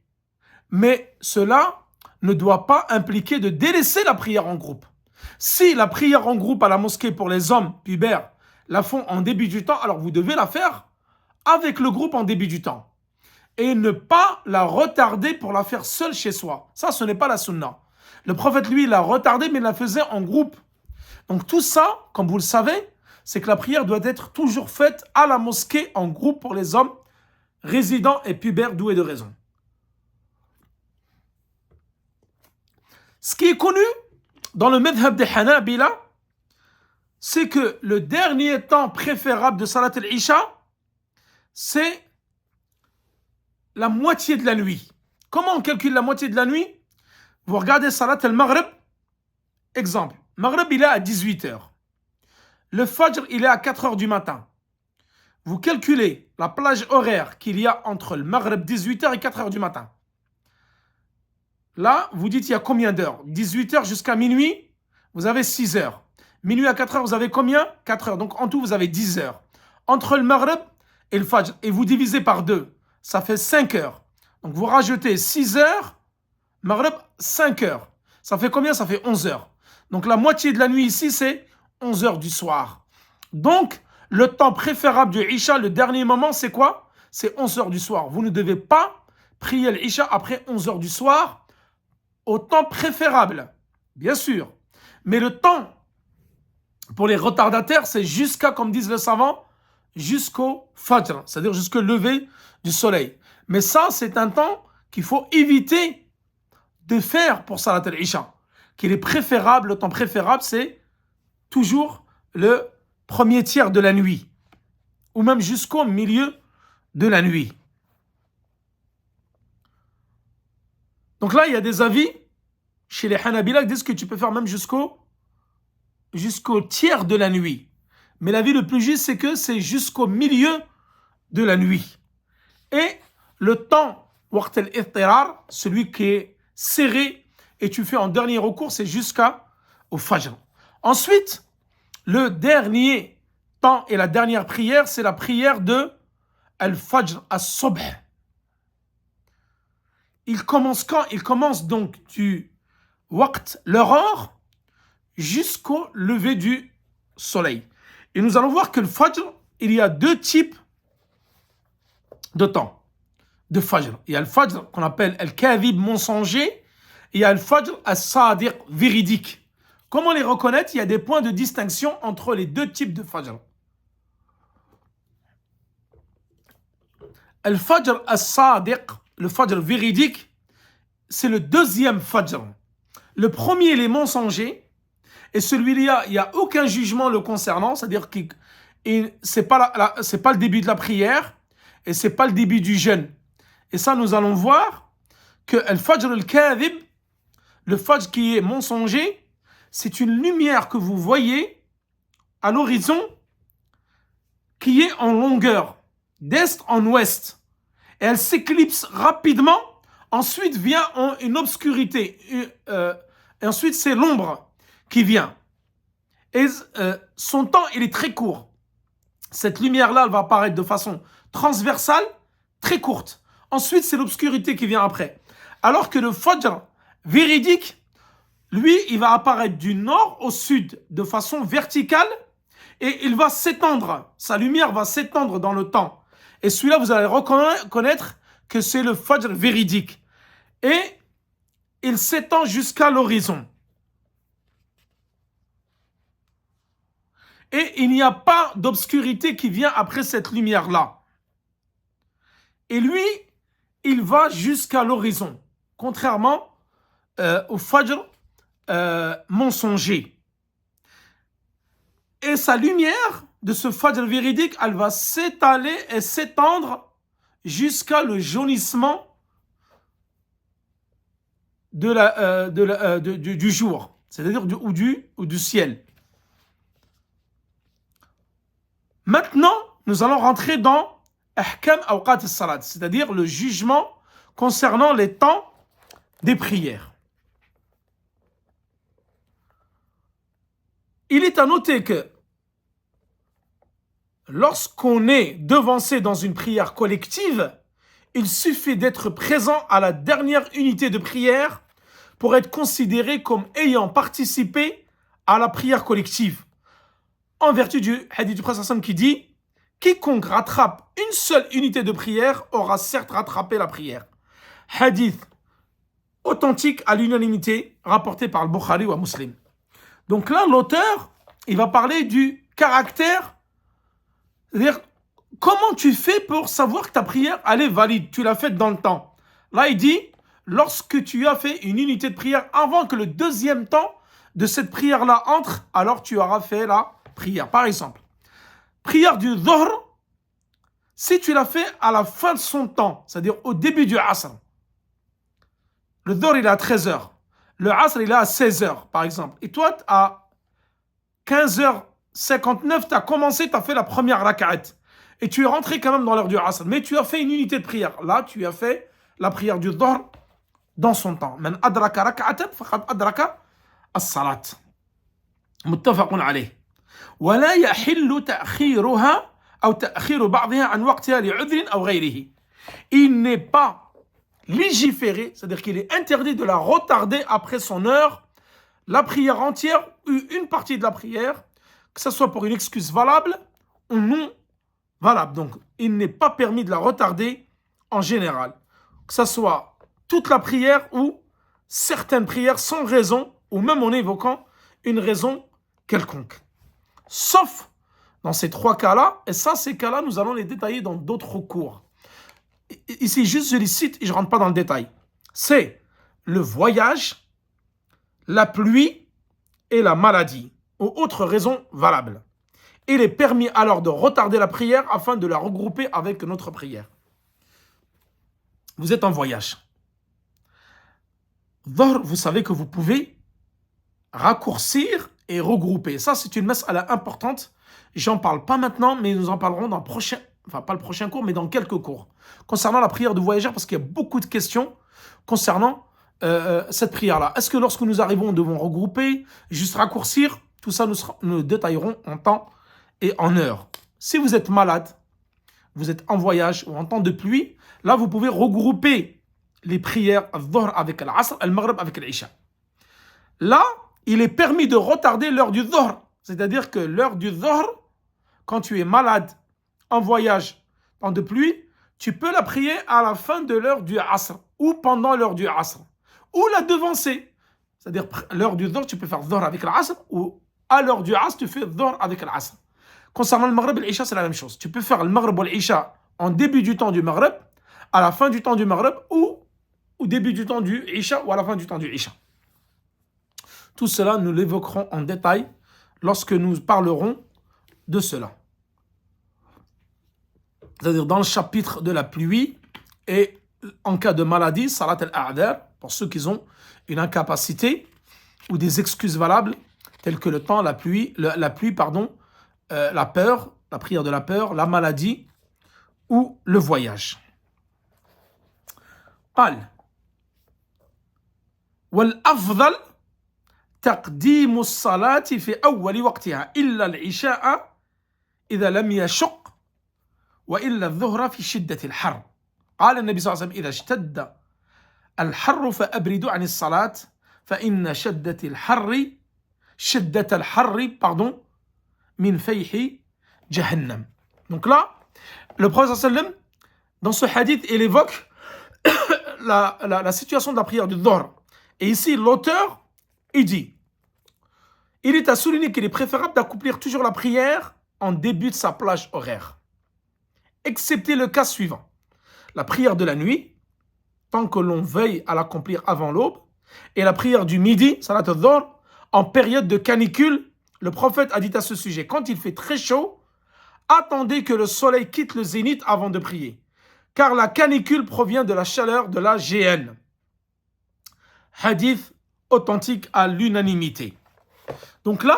Mais cela ne doit pas impliquer de délaisser la prière en groupe. Si la prière en groupe à la mosquée pour les hommes pubères la font en début du temps, alors vous devez la faire avec le groupe en début du temps. Et ne pas la retarder pour la faire seule chez soi. Ça, ce n'est pas la sunna. Le prophète, lui, l'a retardé, mais il la faisait en groupe. Donc tout ça, comme vous le savez, c'est que la prière doit être toujours faite à la mosquée en groupe pour les hommes résidents et pubères doués de raison. Ce qui est connu dans le madhab des Hanabila, c'est que le dernier temps préférable de Salat al-Isha, c'est la moitié de la nuit. Comment on calcule la moitié de la nuit? Vous regardez Salat al-Maghrib, exemple. Maghrib, il est à 18h. Le Fajr, il est à 4h du matin. Vous calculez la plage horaire qu'il y a entre le Maghrib 18h et 4h du matin. Là, vous dites il y a combien d'heures? 18h jusqu'à minuit, vous avez 6 heures. Minuit à 4h, vous avez combien? 4 heures. Donc en tout, vous avez 10 heures. Entre le Maghrib et le Fajr, et vous divisez par 2, ça fait 5 heures. Donc vous rajoutez 6 heures, Maghrib 5 heures. Ça fait combien? Ça fait 11 heures. Donc la moitié de la nuit ici, c'est 11 heures du soir. Donc le temps préférable du Isha, le dernier moment, c'est quoi? C'est 11 heures du soir. Vous ne devez pas prier l'Isha après 11 heures du soir au temps préférable, bien sûr. Mais le temps pour les retardataires, c'est jusqu'à, comme disent les savants, jusqu'au Fajr, c'est-à-dire jusqu'au lever du soleil. Mais ça, c'est un temps qu'il faut éviter de faire pour Salat al-Isha. Qu'il est préférable, le temps préférable, c'est toujours le premier tiers de la nuit, ou même jusqu'au milieu de la nuit. Donc là, il y a des avis chez les Hanabila qui disent que tu peux faire même jusqu'au tiers de la nuit. Mais l'avis le plus juste, c'est que c'est jusqu'au milieu de la nuit. Et le temps, waqt al-ittirar, celui qui est serré et tu fais en dernier recours, c'est jusqu'au Fajr. Ensuite, le dernier temps et la dernière prière, c'est la prière de Al-Fajr as-Subh. Il commence quand? Il commence donc du waqt, l'aurore, jusqu'au lever du soleil. Et nous allons voir que le Fajr, il y a deux types de temps de Fajr. Il y a le Fajr qu'on appelle Al-Kadhib mensonger, et il y a le Fajr as-Sadiq véridique. Comment les reconnaître? Il y a des points de distinction entre les deux types de Fajr. Al-Fajr as-Sadiq, le Fajr véridique, c'est le deuxième Fajr. Le premier, il est mensonger, et celui-là, il n'y a aucun jugement le concernant, c'est-à-dire que ce n'est pas le début de la prière, et ce n'est pas le début du jeûne. Et ça, nous allons voir que Al-Fajr al-Kadhib, le Fajr qui est mensonger, c'est une lumière que vous voyez à l'horizon qui est en longueur, d'est en ouest. Et elle s'éclipse rapidement. Ensuite vient une obscurité. Et ensuite, c'est l'ombre qui vient. Et son temps, il est très court. Cette lumière-là, elle va apparaître de façon transversale, très courte. Ensuite, c'est l'obscurité qui vient après. Alors que le Fajr véridique, lui, il va apparaître du nord au sud de façon verticale et il va s'étendre. Sa lumière va s'étendre dans le temps. Et celui-là, vous allez reconnaître que c'est le Fajr véridique. Et il s'étend jusqu'à l'horizon. Et il n'y a pas d'obscurité qui vient après cette lumière-là. Et lui, il va jusqu'à l'horizon. Contrairement au Fajr mensonger. Et sa lumière de ce Fajr véridique, elle va s'étaler et s'étendre jusqu'à le jaunissement du jour, c'est-à-dire du ciel. Maintenant, nous allons rentrer dans Ahkam Awqat al-Salat, c'est-à-dire le jugement concernant les temps des prières. Il est à noter que lorsqu'on est devancé dans une prière collective, il suffit d'être présent à la dernière unité de prière pour être considéré comme ayant participé à la prière collective. En vertu du hadith du Prophète qui dit quiconque rattrape une seule unité de prière aura certes rattrapé la prière. Hadith authentique à l'unanimité, rapporté par le Bukhari ou à Muslim. Donc là, l'auteur, il va parler du caractère, c'est-à-dire comment tu fais pour savoir que ta prière, elle est valide, tu l'as faite dans le temps. Là, il dit, lorsque tu as fait une unité de prière avant que le deuxième temps de cette prière-là entre, alors tu auras fait la prière. Par exemple, prière du Dhuhr, si tu l'as fait à la fin de son temps, c'est-à-dire au début du Asr, le Dhuhr, il est à 13h. Le Asr, il est à 16h, par exemple. Et toi, à 15h59, tu as commencé, tu as fait la première raka'at. Et tu es rentré quand même dans l'heure du Asr. Mais tu as fait une unité de prière. Là, tu as fait la prière du Dhuhr dans son temps. Man adraka raka'atan, faqad adraka as-salat. Muttafaqun alayh. ولا يحل تأخيرها أو تأخير بعضها عن وقتها لعذر أو غيره. Il n'est pas légiféré, c'est-à-dire qu'il est interdit de la retarder après son heure, la prière entière ou une partie de la prière, que ce soit pour une excuse valable ou non valable. Donc, il n'est pas permis de la retarder en général, que ce soit toute la prière ou certaines prières sans raison, ou même en évoquant une raison quelconque. Sauf dans ces trois cas-là, et ça, ces cas-là, nous allons les détailler dans d'autres cours. Ici, juste je les cite et je ne rentre pas dans le détail. C'est le voyage, la pluie et la maladie, ou autres raisons valables. Il est permis alors de retarder la prière afin de la regrouper avec notre prière. Vous êtes en voyage. Dhuhr, vous savez que vous pouvez raccourcir et regrouper. Ça, c'est une mas'ala importante. J'en parle pas maintenant, mais nous en parlerons dans le prochain, enfin pas le prochain cours, mais dans quelques cours. Concernant la prière de voyageur, parce qu'il y a beaucoup de questions concernant cette prière-là. Est-ce que lorsque nous arrivons, nous devons regrouper, juste raccourcir? Tout ça, nous détaillerons en temps et en heure. Si vous êtes malade, vous êtes en voyage ou en temps de pluie, là, vous pouvez regrouper les prières al-Dhuhr avec al-Asr, al-Maghrib avec al-Isha. Là, il est permis de retarder l'heure du Dhuhr. C'est-à-dire que l'heure du Dhuhr, quand tu es malade, en voyage, temps de pluie, tu peux la prier à la fin de l'heure du Asr ou pendant l'heure du Asr. Ou la devancer. C'est-à-dire l'heure du Dhuhr, tu peux faire Dhuhr avec l'Asr ou à l'heure du Asr, tu fais Dhuhr avec l'Asr. Concernant le Maghrib et l'Isha, c'est la même chose. Tu peux faire le Maghrib ou l'Isha en début du temps du Maghrib, à la fin du temps du Maghrib ou au début du temps du Isha ou à la fin du temps du Isha. Tout cela, nous l'évoquerons en détail lorsque nous parlerons de cela. C'est-à-dire dans le chapitre de la pluie et en cas de maladie, salat al-a'dar, pour ceux qui ont une incapacité ou des excuses valables, telles que le temps, la pluie, la peur, la prière de la peur, la maladie ou le voyage. قال والأفضل تقديم الصلاة في أول وقتها إلا العشاء إذا لم يشق وإلا الظهر في شدة الحر. قال النبي صلى الله عليه وسلم إذا اشتد الحر فأبردوا عن الصلاة فإن شدة الحر من فيح جهنم. Donc là, le prophète sallallahu alayhi wa sallam, dans ce hadith, il évoque la situation de la prière du Dhuhr. Et ici, l'auteur, il dit, il est à souligner qu'il est préférable d'accomplir toujours la prière en début de sa plage horaire, excepté le cas suivant. La prière de la nuit, tant que l'on veille à l'accomplir avant l'aube, et la prière du midi, salat al-Dhuhr, en période de canicule. Le prophète a dit à ce sujet, quand il fait très chaud, attendez que le soleil quitte le zénith avant de prier, car la canicule provient de la chaleur de la géhenne. Hadith authentique à l'unanimité. Donc là,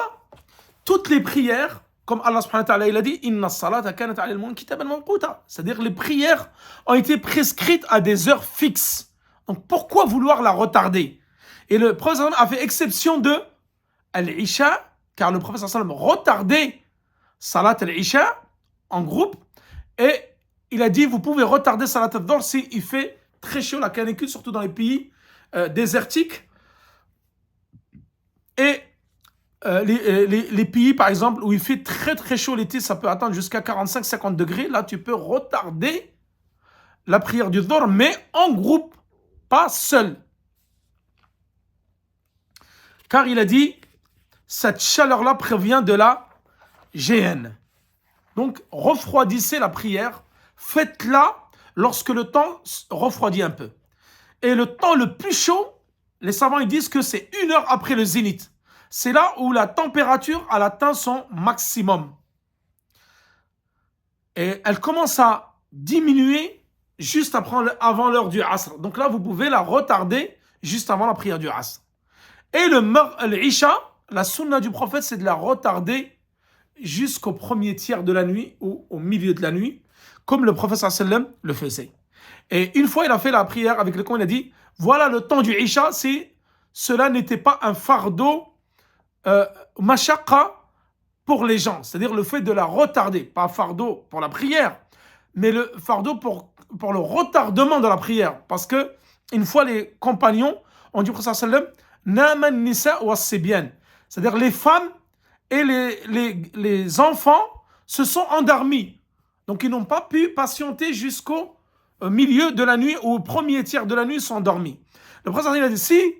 toutes les prières, comme Allah subhanahu wa ta'ala il a dit, Inna salata kanat 'ala al-mu'minina kitaban mawquta. C'est-à-dire les prières ont été prescrites à des heures fixes. Donc pourquoi vouloir la retarder? Et le prophète a fait exception de al-Isha, car le prophète retardait salat al-Isha en groupe, et il a dit, vous pouvez retarder salat al-Dhuhr s'il fait très chaud, la canicule, surtout dans les pays désertiques. Et les pays, par exemple, où il fait très très chaud l'été, ça peut atteindre jusqu'à 45-50 degrés. Là, tu peux retarder la prière du Dhuhr, mais en groupe, pas seul. Car il a dit, cette chaleur-là provient de la géhenne. Donc, refroidissez la prière, faites-la lorsque le temps refroidit un peu. Et le temps le plus chaud, les savants ils disent que c'est 1 heure après le zénith. C'est là où la température a atteint son maximum. Et elle commence à diminuer juste avant l'heure du Asr. Donc là, vous pouvez la retarder juste avant la prière du Asr. Et l'Isha, la sunna du prophète, c'est de la retarder jusqu'au premier tiers de la nuit ou au milieu de la nuit, comme le prophète sallam le faisait. Et une fois, il a fait la prière avec le Coran, il a dit, voilà le temps du Isha, cela n'était pas un fardeau mashaqqa pour les gens, c'est-à-dire le fait de la retarder, pas fardeau pour la prière, mais le fardeau pour le retardement de la prière, parce que une fois les compagnons ont dit au prophète sallam, naman nisa wa sibyan, c'est-à-dire les femmes et les enfants se sont endormis, donc ils n'ont pas pu patienter jusqu'au milieu de la nuit ou au premier tiers de la nuit, ils sont endormis. Le prophète sallam a dit, si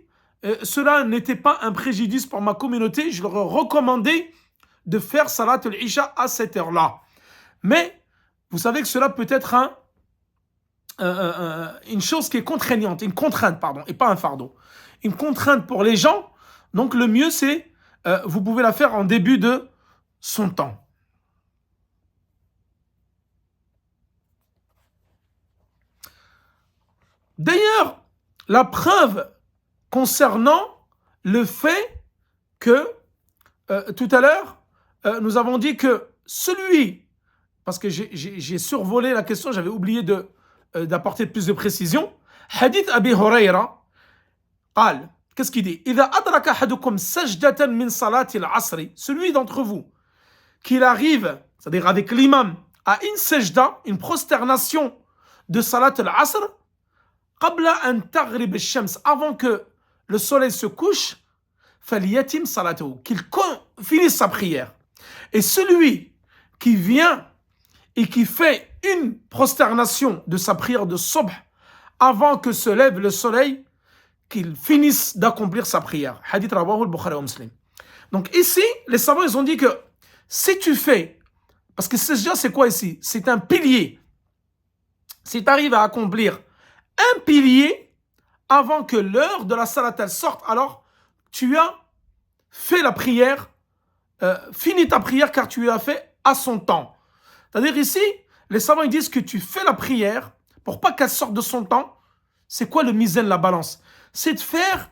cela n'était pas un préjudice pour ma communauté, je leur ai recommandé de faire Salat al-Isha à cette heure-là. Mais vous savez que cela peut être une chose qui est contraignante, une contrainte, pardon, et pas un fardeau. Une contrainte pour les gens, donc le mieux c'est, vous pouvez la faire en début de son temps. D'ailleurs, la preuve concernant le fait que, tout à l'heure, nous avons dit que celui, parce que j'ai survolé la question, j'avais oublié d'apporter plus de précision. Hadith Abi Huraira, qu'est-ce qu'il dit? إذا أدرك أحدكم سجدة من صلاة العصر, celui d'entre vous qu'il arrive, c'est-à-dire avec l'imam, à une sajda, une prosternation de Salat al-Asr, قبل أن تغرب الشمس, avant que le soleil se couche, فليتم صلاته, qu'il finisse sa prière. Et celui qui vient et qui fait une prosternation de sa prière de Subh avant que se lève le soleil, qu'il finisse d'accomplir sa prière. Hadith rawahu al-Bukhari wa Muslim. Donc ici, les savants ils ont dit que si tu fais, parce que c'est quoi ici? C'est un pilier. Si tu arrives à accomplir un pilier avant que l'heure de la salat elle sorte, alors tu as fait la prière, fini ta prière car tu l'as fait à son temps. C'est-à-dire ici, les savants ils disent que tu fais la prière pour pas qu'elle sorte de son temps. C'est quoi le mizan, la balance? C'est de faire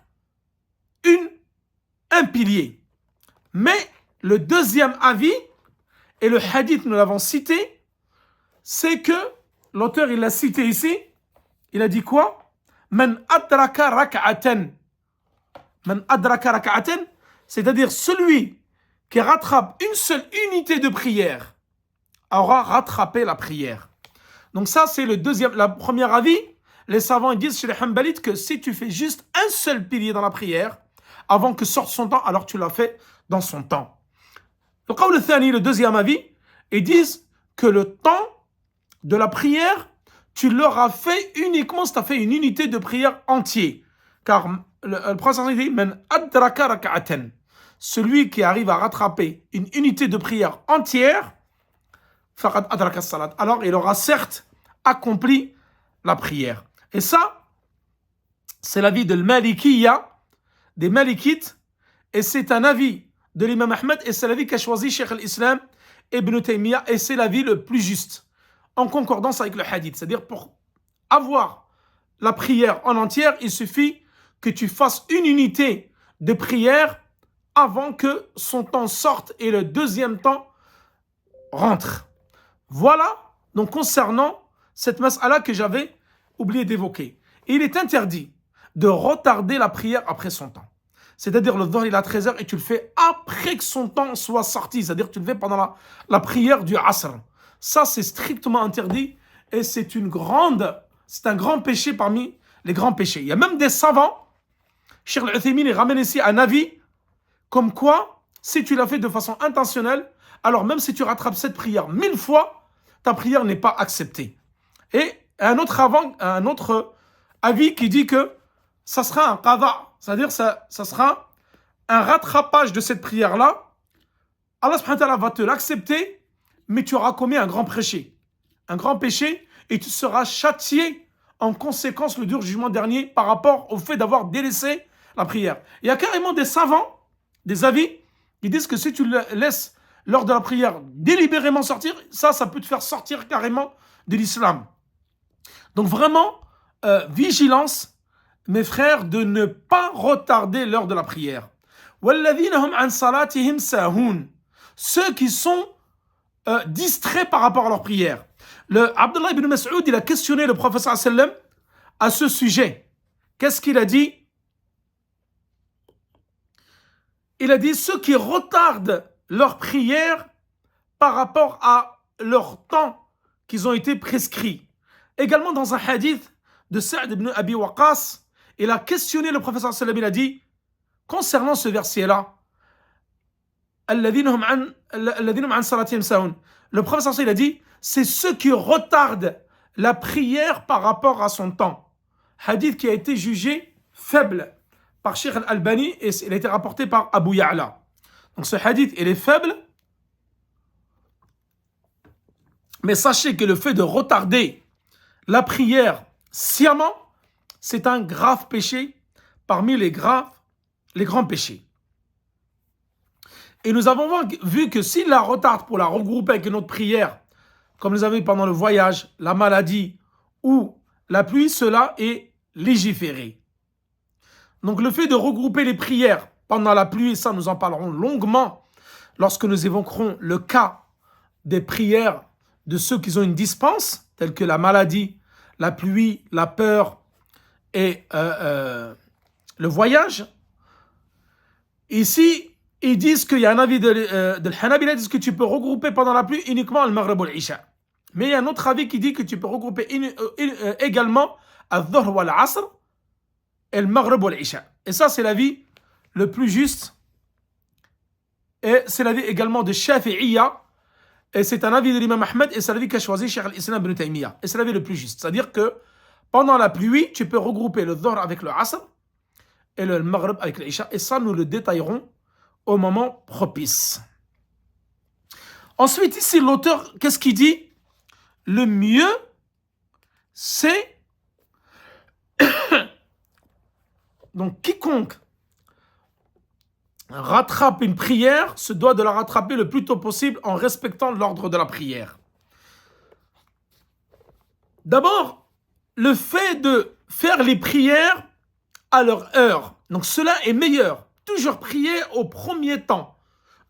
un pilier. Mais le deuxième avis, et le hadith nous l'avons cité, c'est que l'auteur il l'a cité ici, il a dit quoi? Man adraka rak'atan. Man adraka rak'atan, c'est-à-dire celui qui rattrape une seule unité de prière aura rattrapé la prière. Donc ça c'est la première avis. Les savants ils disent chez les Hanbalites que si tu fais juste un seul pilier dans la prière avant que sorte son temps, alors tu l'as fait dans son temps. Le qawl al-thani, le deuxième avis, ils disent que le temps de la prière, tu l'auras fait uniquement si tu as fait une unité de prière entière. Car le prophète dit man adraka rak'atan, celui qui arrive à rattraper une unité de prière entière, faqad adraka salat, alors il aura certes accompli la prière. Et ça, c'est l'avis de l'Malikiya, des Malikites, et c'est un avis de l'imam Ahmed, et c'est l'avis qu'a choisi Cheikh al-Islam Ibn Taymiyyah, et c'est l'avis le plus juste, en concordance avec le hadith. C'est-à-dire, pour avoir la prière en entière, il suffit que tu fasses une unité de prière avant que son temps sorte et le deuxième temps rentre. Voilà, donc concernant cette mas'ala que j'avais oublié d'évoquer. Il est interdit de retarder la prière après son temps. C'est-à-dire le dhuhr il est à 13h et tu le fais après que son temps soit sorti. C'est-à-dire que tu le fais pendant la prière du Asr. Ça c'est strictement interdit et c'est un grand péché parmi les grands péchés. Il y a même des savants, Cheikh Al-Uthaymin il ramène ici un avis comme quoi si tu l'as fait de façon intentionnelle, alors même si tu rattrapes cette prière 1000 fois, ta prière n'est pas acceptée. Et un autre avis qui dit que ça sera un qada, c'est-à-dire ça sera un rattrapage de cette prière-là. Allah subhanahu wa ta'ala va te l'accepter, mais tu auras commis un grand péché. Un grand péché, et tu seras châtié en conséquence le jour du jugement dernier par rapport au fait d'avoir délaissé la prière. Il y a carrément des savants, des avis, qui disent que si tu le laisses lors de la prière délibérément sortir, ça peut te faire sortir carrément de l'islam. Donc vraiment, vigilance, mes frères, de ne pas retarder l'heure de la prière. Ceux qui sont distraits par rapport à leur prière. Le Abdullah ibn Mas'ud, il a questionné le prophète sallam à ce sujet. Qu'est-ce qu'il a dit? Il a dit ceux qui retardent leur prière par rapport à leur temps qu'ils ont été prescrits. Également dans un hadith de Sa'd ibn Abi Waqqas, il a questionné le prophète sallam, il a dit concernant ce verset-là, le prophète il a dit c'est ceux qui retardent la prière par rapport à son temps. Hadith qui a été jugé faible par Sheikh al-Albani et il a été rapporté par Abu Ya'la. Donc ce hadith il est faible, mais sachez que le fait de retarder la prière sciemment, c'est un grave péché parmi les grands péchés. Et nous avons vu que s'il la retarde pour la regrouper avec une autre prière, comme nous avons vu pendant le voyage, la maladie ou la pluie, cela est légiféré. Donc le fait de regrouper les prières pendant la pluie, ça nous en parlerons longuement lorsque nous évoquerons le cas des prières de ceux qui ont une dispense, telles que la maladie, la pluie, la peur et le voyage. Ici, ils disent qu'il y a un avis de l'Hanabila, ils disent que tu peux regrouper pendant la pluie uniquement le Maghrib ou l'Isha. Mais il y a un autre avis qui dit que tu peux regrouper également al-Dhuhr ou al-Asr et le Maghrib ou l'Isha. Et ça, c'est l'avis le plus juste. Et c'est l'avis également de Shafi'iyya. Et c'est un avis de l'imam Ahmed et c'est l'avis qu'a choisi Cheikh al-Islam ibn Taymiyyah. Et c'est l'avis le plus juste. C'est-à-dire que pendant la pluie, tu peux regrouper le Dhuhr avec le Asr et le Maghrib avec l'Isha. Et ça, nous le détaillerons au moment propice. Ensuite, ici, l'auteur, qu'est-ce qu'il dit? Le mieux, c'est donc quiconque rattrape une prière se doit de la rattraper le plus tôt possible en respectant l'ordre de la prière. D'abord, le fait de faire les prières à leur heure, donc cela est meilleur. Toujours prier au premier temps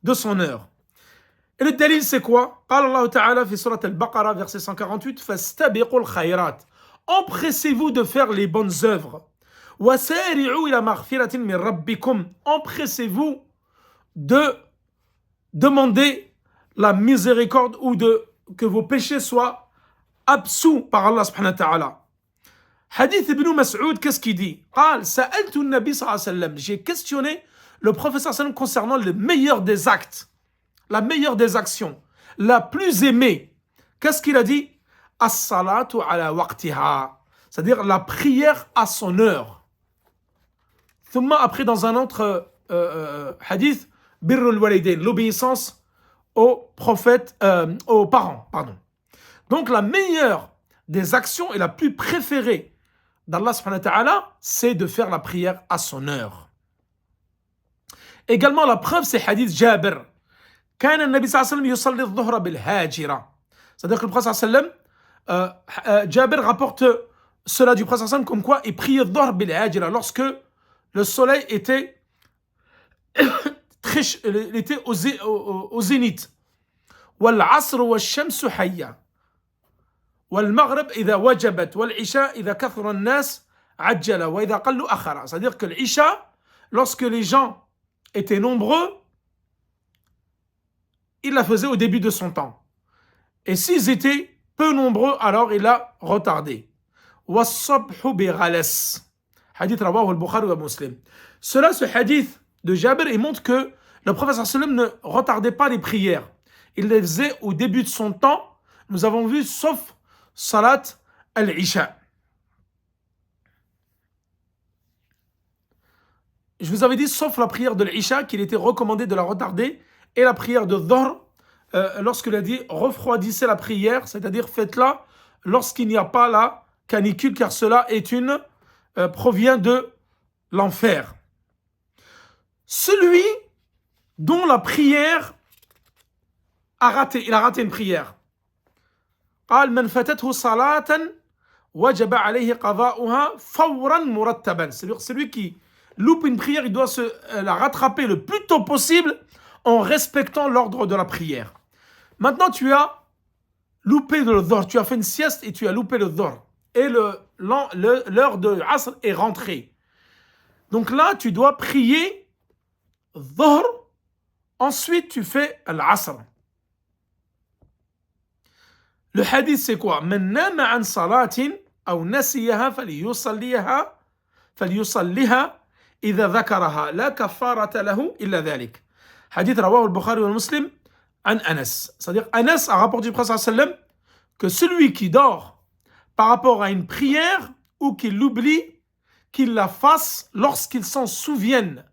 de son heure. Et le dalil c'est quoi? قال الله تعالى في سورة البقرة verset 148 فاستبقوا الخيرات. Empressez-vous de faire les bonnes œuvres. وسارعوا إلى مغفرة من ربكم. Empressez-vous de demander la miséricorde ou que vos péchés soient absous par Allah subhanahu wa ta'ala. Hadith ibn Mas'ud, qu'est-ce qu'il dit? قال سألت النبي صلى الله عليه وسلم. J'ai questionné le prophète sallallahu alayhi wa sallam concernant le meilleur des actes, la meilleure des actions, la plus aimée. Qu'est-ce qu'il a dit? As-salatu ala waqtiha, c'est-à-dire la prière à son heure. Thumma, après dans un autre hadith, birrul walidain, l'obéissance aux parents, pardon. Donc la meilleure des actions et la plus préférée d'Allah subhanahu wa ta'ala, c'est de faire la prière à son heure. Également, la preuve, c'est hadith Jabir. كان النبي صلى الله عليه وسلم يصلي الظهر بالهاجرة. C'est-à-dire que le prophète sallam, Jabir rapporte cela du prophète sallam comme quoi il priait الظهر بالهاجرة lorsque le soleil était au zénith. والعصر والشمس حية. والمغرب إذا وجبت والعشاء إذا كثر الناس عجل وإذا قلوا أخر. C'est-à-dire que l'Isha, lorsque les gens étaient nombreux, il la faisait au début de son temps. Et s'ils étaient peu nombreux, alors il a retardé. وَالصَّبْحُ بِغَلَسٍ. Hadith rawahu al-Bukhari wa Muslim. Ce hadith de Jabir, il montre que Le prophète sallam ne retardait pas les prières. Il les faisait au début de son temps. Nous avons vu, sauf Salat al-Isha. Je vous avais dit, sauf la prière de l'Isha, qu'il était recommandé de la retarder, et la prière de Dhuhr, lorsqu'il a dit refroidissez la prière, c'est-à-dire faites-la lorsqu'il n'y a pas la canicule, car cela provient de l'enfer. Celui dont la prière il a raté une prière. قال من فاتته صلاة وجب عليه قضاؤها فورا مرتبا. C'est-à-dire celui qui loupe une prière, il doit la rattraper le plus tôt possible en respectant l'ordre de la prière. Maintenant, tu as loupé le dhuhr, tu as fait une sieste et tu as loupé le dhuhr. Et l'heure de Asr est rentrée. Donc là, tu dois prier dhuhr, ensuite tu fais l'Asr. Le hadith, c'est quoi? من نام عن صلاة أو نسيها فليصليها إذا ذكرها لا كفارة له إلا ذلك. Hadith رواه البخاري والمسلم عن أنس. C'est-à-dire, Anas a rapporté du prophète sallam que celui qui dort par rapport à une prière ou qu'il l'oublie, qu'il la fasse lorsqu'il s'en souvienne.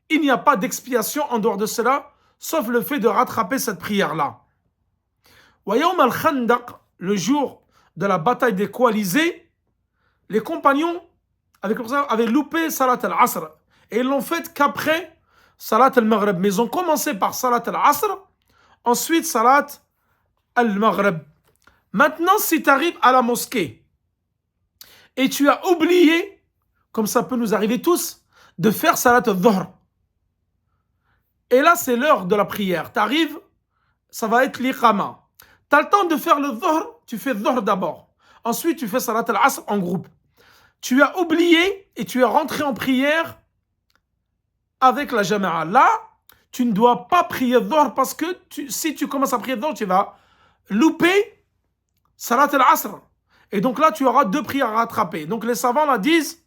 Il n'y a pas d'expiation en dehors de cela, sauf le fait de rattraper cette prière-là. Wa yawm al-Khandaq, le jour de la bataille des coalisés, les compagnons avaient loupé Salat al-Asr et ils l'ont fait qu'après Salat al-Maghrib. Mais ils ont commencé par Salat al-Asr, ensuite Salat al-Maghrib. Maintenant, si tu arrives à la mosquée et tu as oublié, comme ça peut nous arriver tous, de faire Salat al-Dhuhr, et là c'est l'heure de la prière, tu arrives, ça va être l'iqama. Tu as le temps de faire le dhuhr, tu fais dhuhr d'abord. Ensuite, tu fais salat al-asr en groupe. Tu as oublié et tu es rentré en prière avec la jama'a. Là, tu ne dois pas prier dhuhr parce que si tu commences à prier dhuhr, tu vas louper salat al-asr. Et donc là, tu auras deux prières à rattraper. Donc les savants là disent,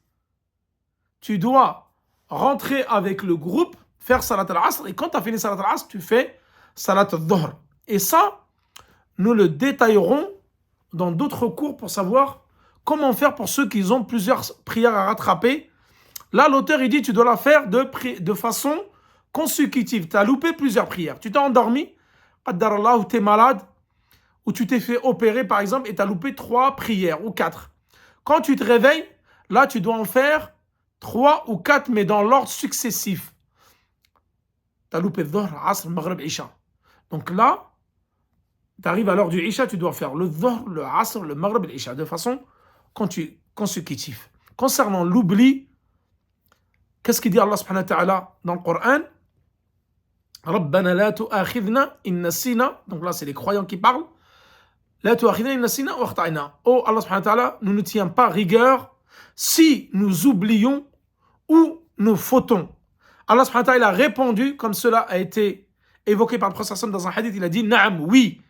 tu dois rentrer avec le groupe, faire salat al-asr, et quand tu as fini salat al-asr, tu fais salat al-dhuhr. Et ça, nous le détaillerons dans d'autres cours pour savoir comment faire pour ceux qui ont plusieurs prières à rattraper. Là, l'auteur, il dit, tu dois la faire de façon consécutive. Tu as loupé plusieurs prières. Tu t'es endormi, qaddarallah, ou tu es malade, ou tu t'es fait opérer, par exemple, et tu as loupé 3 prières ou 4. Quand tu te réveilles, là, tu dois en faire 3 ou 4, mais dans l'ordre successif. Tu as loupé Dhuhr, Asr, Maghrib, Isha. Donc là, tu arrives à l'heure du Isha, tu dois faire le Dhuhr, le Asr, le Maghrib et l'Isha de façon consécutive. Concernant l'oubli, qu'est-ce qu'il dit Allah subhanahu wa ta'ala dans le Coran? Rabbana la tu'akhidna in nasina. Donc là, c'est les croyants qui parlent. La tu'akhidna in nasina wa akhta'na. Oh Allah subhanahu wa ta'ala, nous ne tient pas rigueur si nous oublions ou nous fautons. Allah subhanahu wa ta'ala a répondu, comme cela a été évoqué par le prophète dans un hadith, il a dit Na'am, oui.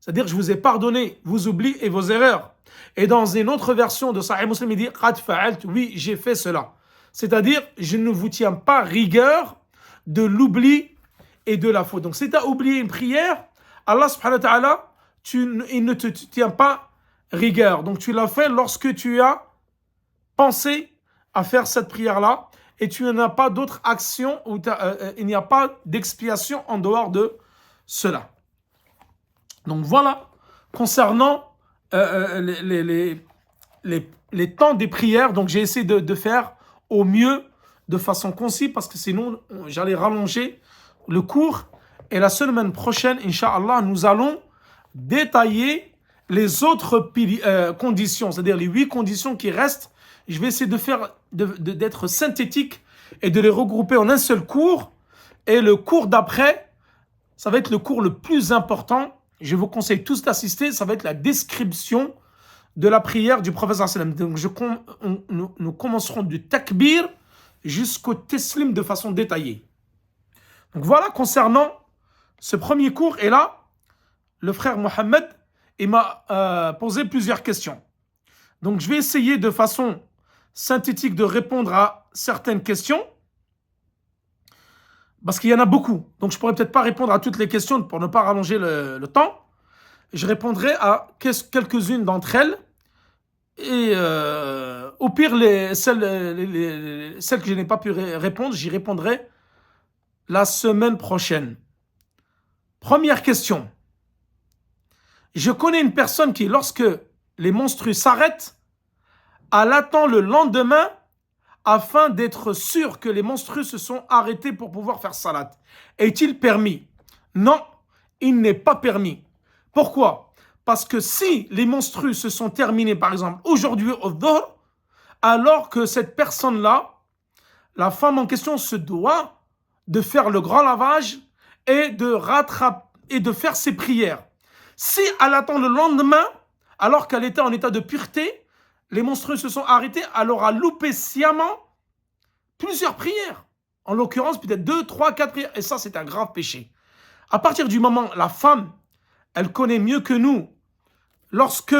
C'est-à-dire, je vous ai pardonné vos oublis et vos erreurs. Et dans une autre version de Sahih Muslim, il dit Qad fa'alt, oui, j'ai fait cela. C'est-à-dire, je ne vous tiens pas rigueur de l'oubli et de la faute. Donc, si tu as oublié une prière, Allah subhanahu wa ta'ala, il ne te tient pas rigueur. Donc, tu l'as fait lorsque tu as pensé à faire cette prière-là et tu n'as pas d'autre action, il n'y a pas d'expiation en dehors de cela. Donc voilà, concernant les temps des prières, donc j'ai essayé de faire au mieux de façon concise parce que sinon j'allais rallonger le cours. Et la semaine prochaine, Inch'Allah, nous allons détailler les autres conditions, c'est-à-dire les 8 conditions qui restent. Je vais essayer d'être synthétique et de les regrouper en un seul cours. Et le cours d'après, ça va être le cours le plus important. Je vous conseille tous d'assister, ça va être la description de la prière du prophète sallam. Donc nous commencerons du takbir jusqu'au teslim de façon détaillée. Donc voilà concernant ce premier cours. Et là, le frère Mohamed, il m'a posé plusieurs questions. Donc je vais essayer de façon synthétique de répondre à certaines questions. Parce qu'il y en a beaucoup. Donc je pourrais peut-être pas répondre à toutes les questions pour ne pas rallonger le temps. Je répondrai à quelques-unes d'entre elles. Et au pire, celles que je n'ai pas pu répondre, j'y répondrai la semaine prochaine. Première question. Je connais une personne qui, lorsque les menstrues s'arrêtent, elle attend le lendemain afin d'être sûre que les menstrues se sont arrêtées pour pouvoir faire salat. Est-il permis? Non, il n'est pas permis. Pourquoi? Parce que si les menstrues se sont terminées, par exemple, aujourd'hui au Dhuhr, alors que cette personne-là, la femme en question se doit de faire le grand lavage et de faire ses prières. Si elle attend le lendemain, alors qu'elle était en état de pureté, les menstrues se sont arrêtées, elle aura loupé sciemment plusieurs prières. En l'occurrence, peut-être 2, 3, 4 prières. Et ça, c'est un grave péché. À partir du moment où la femme, elle connaît mieux que nous, lorsque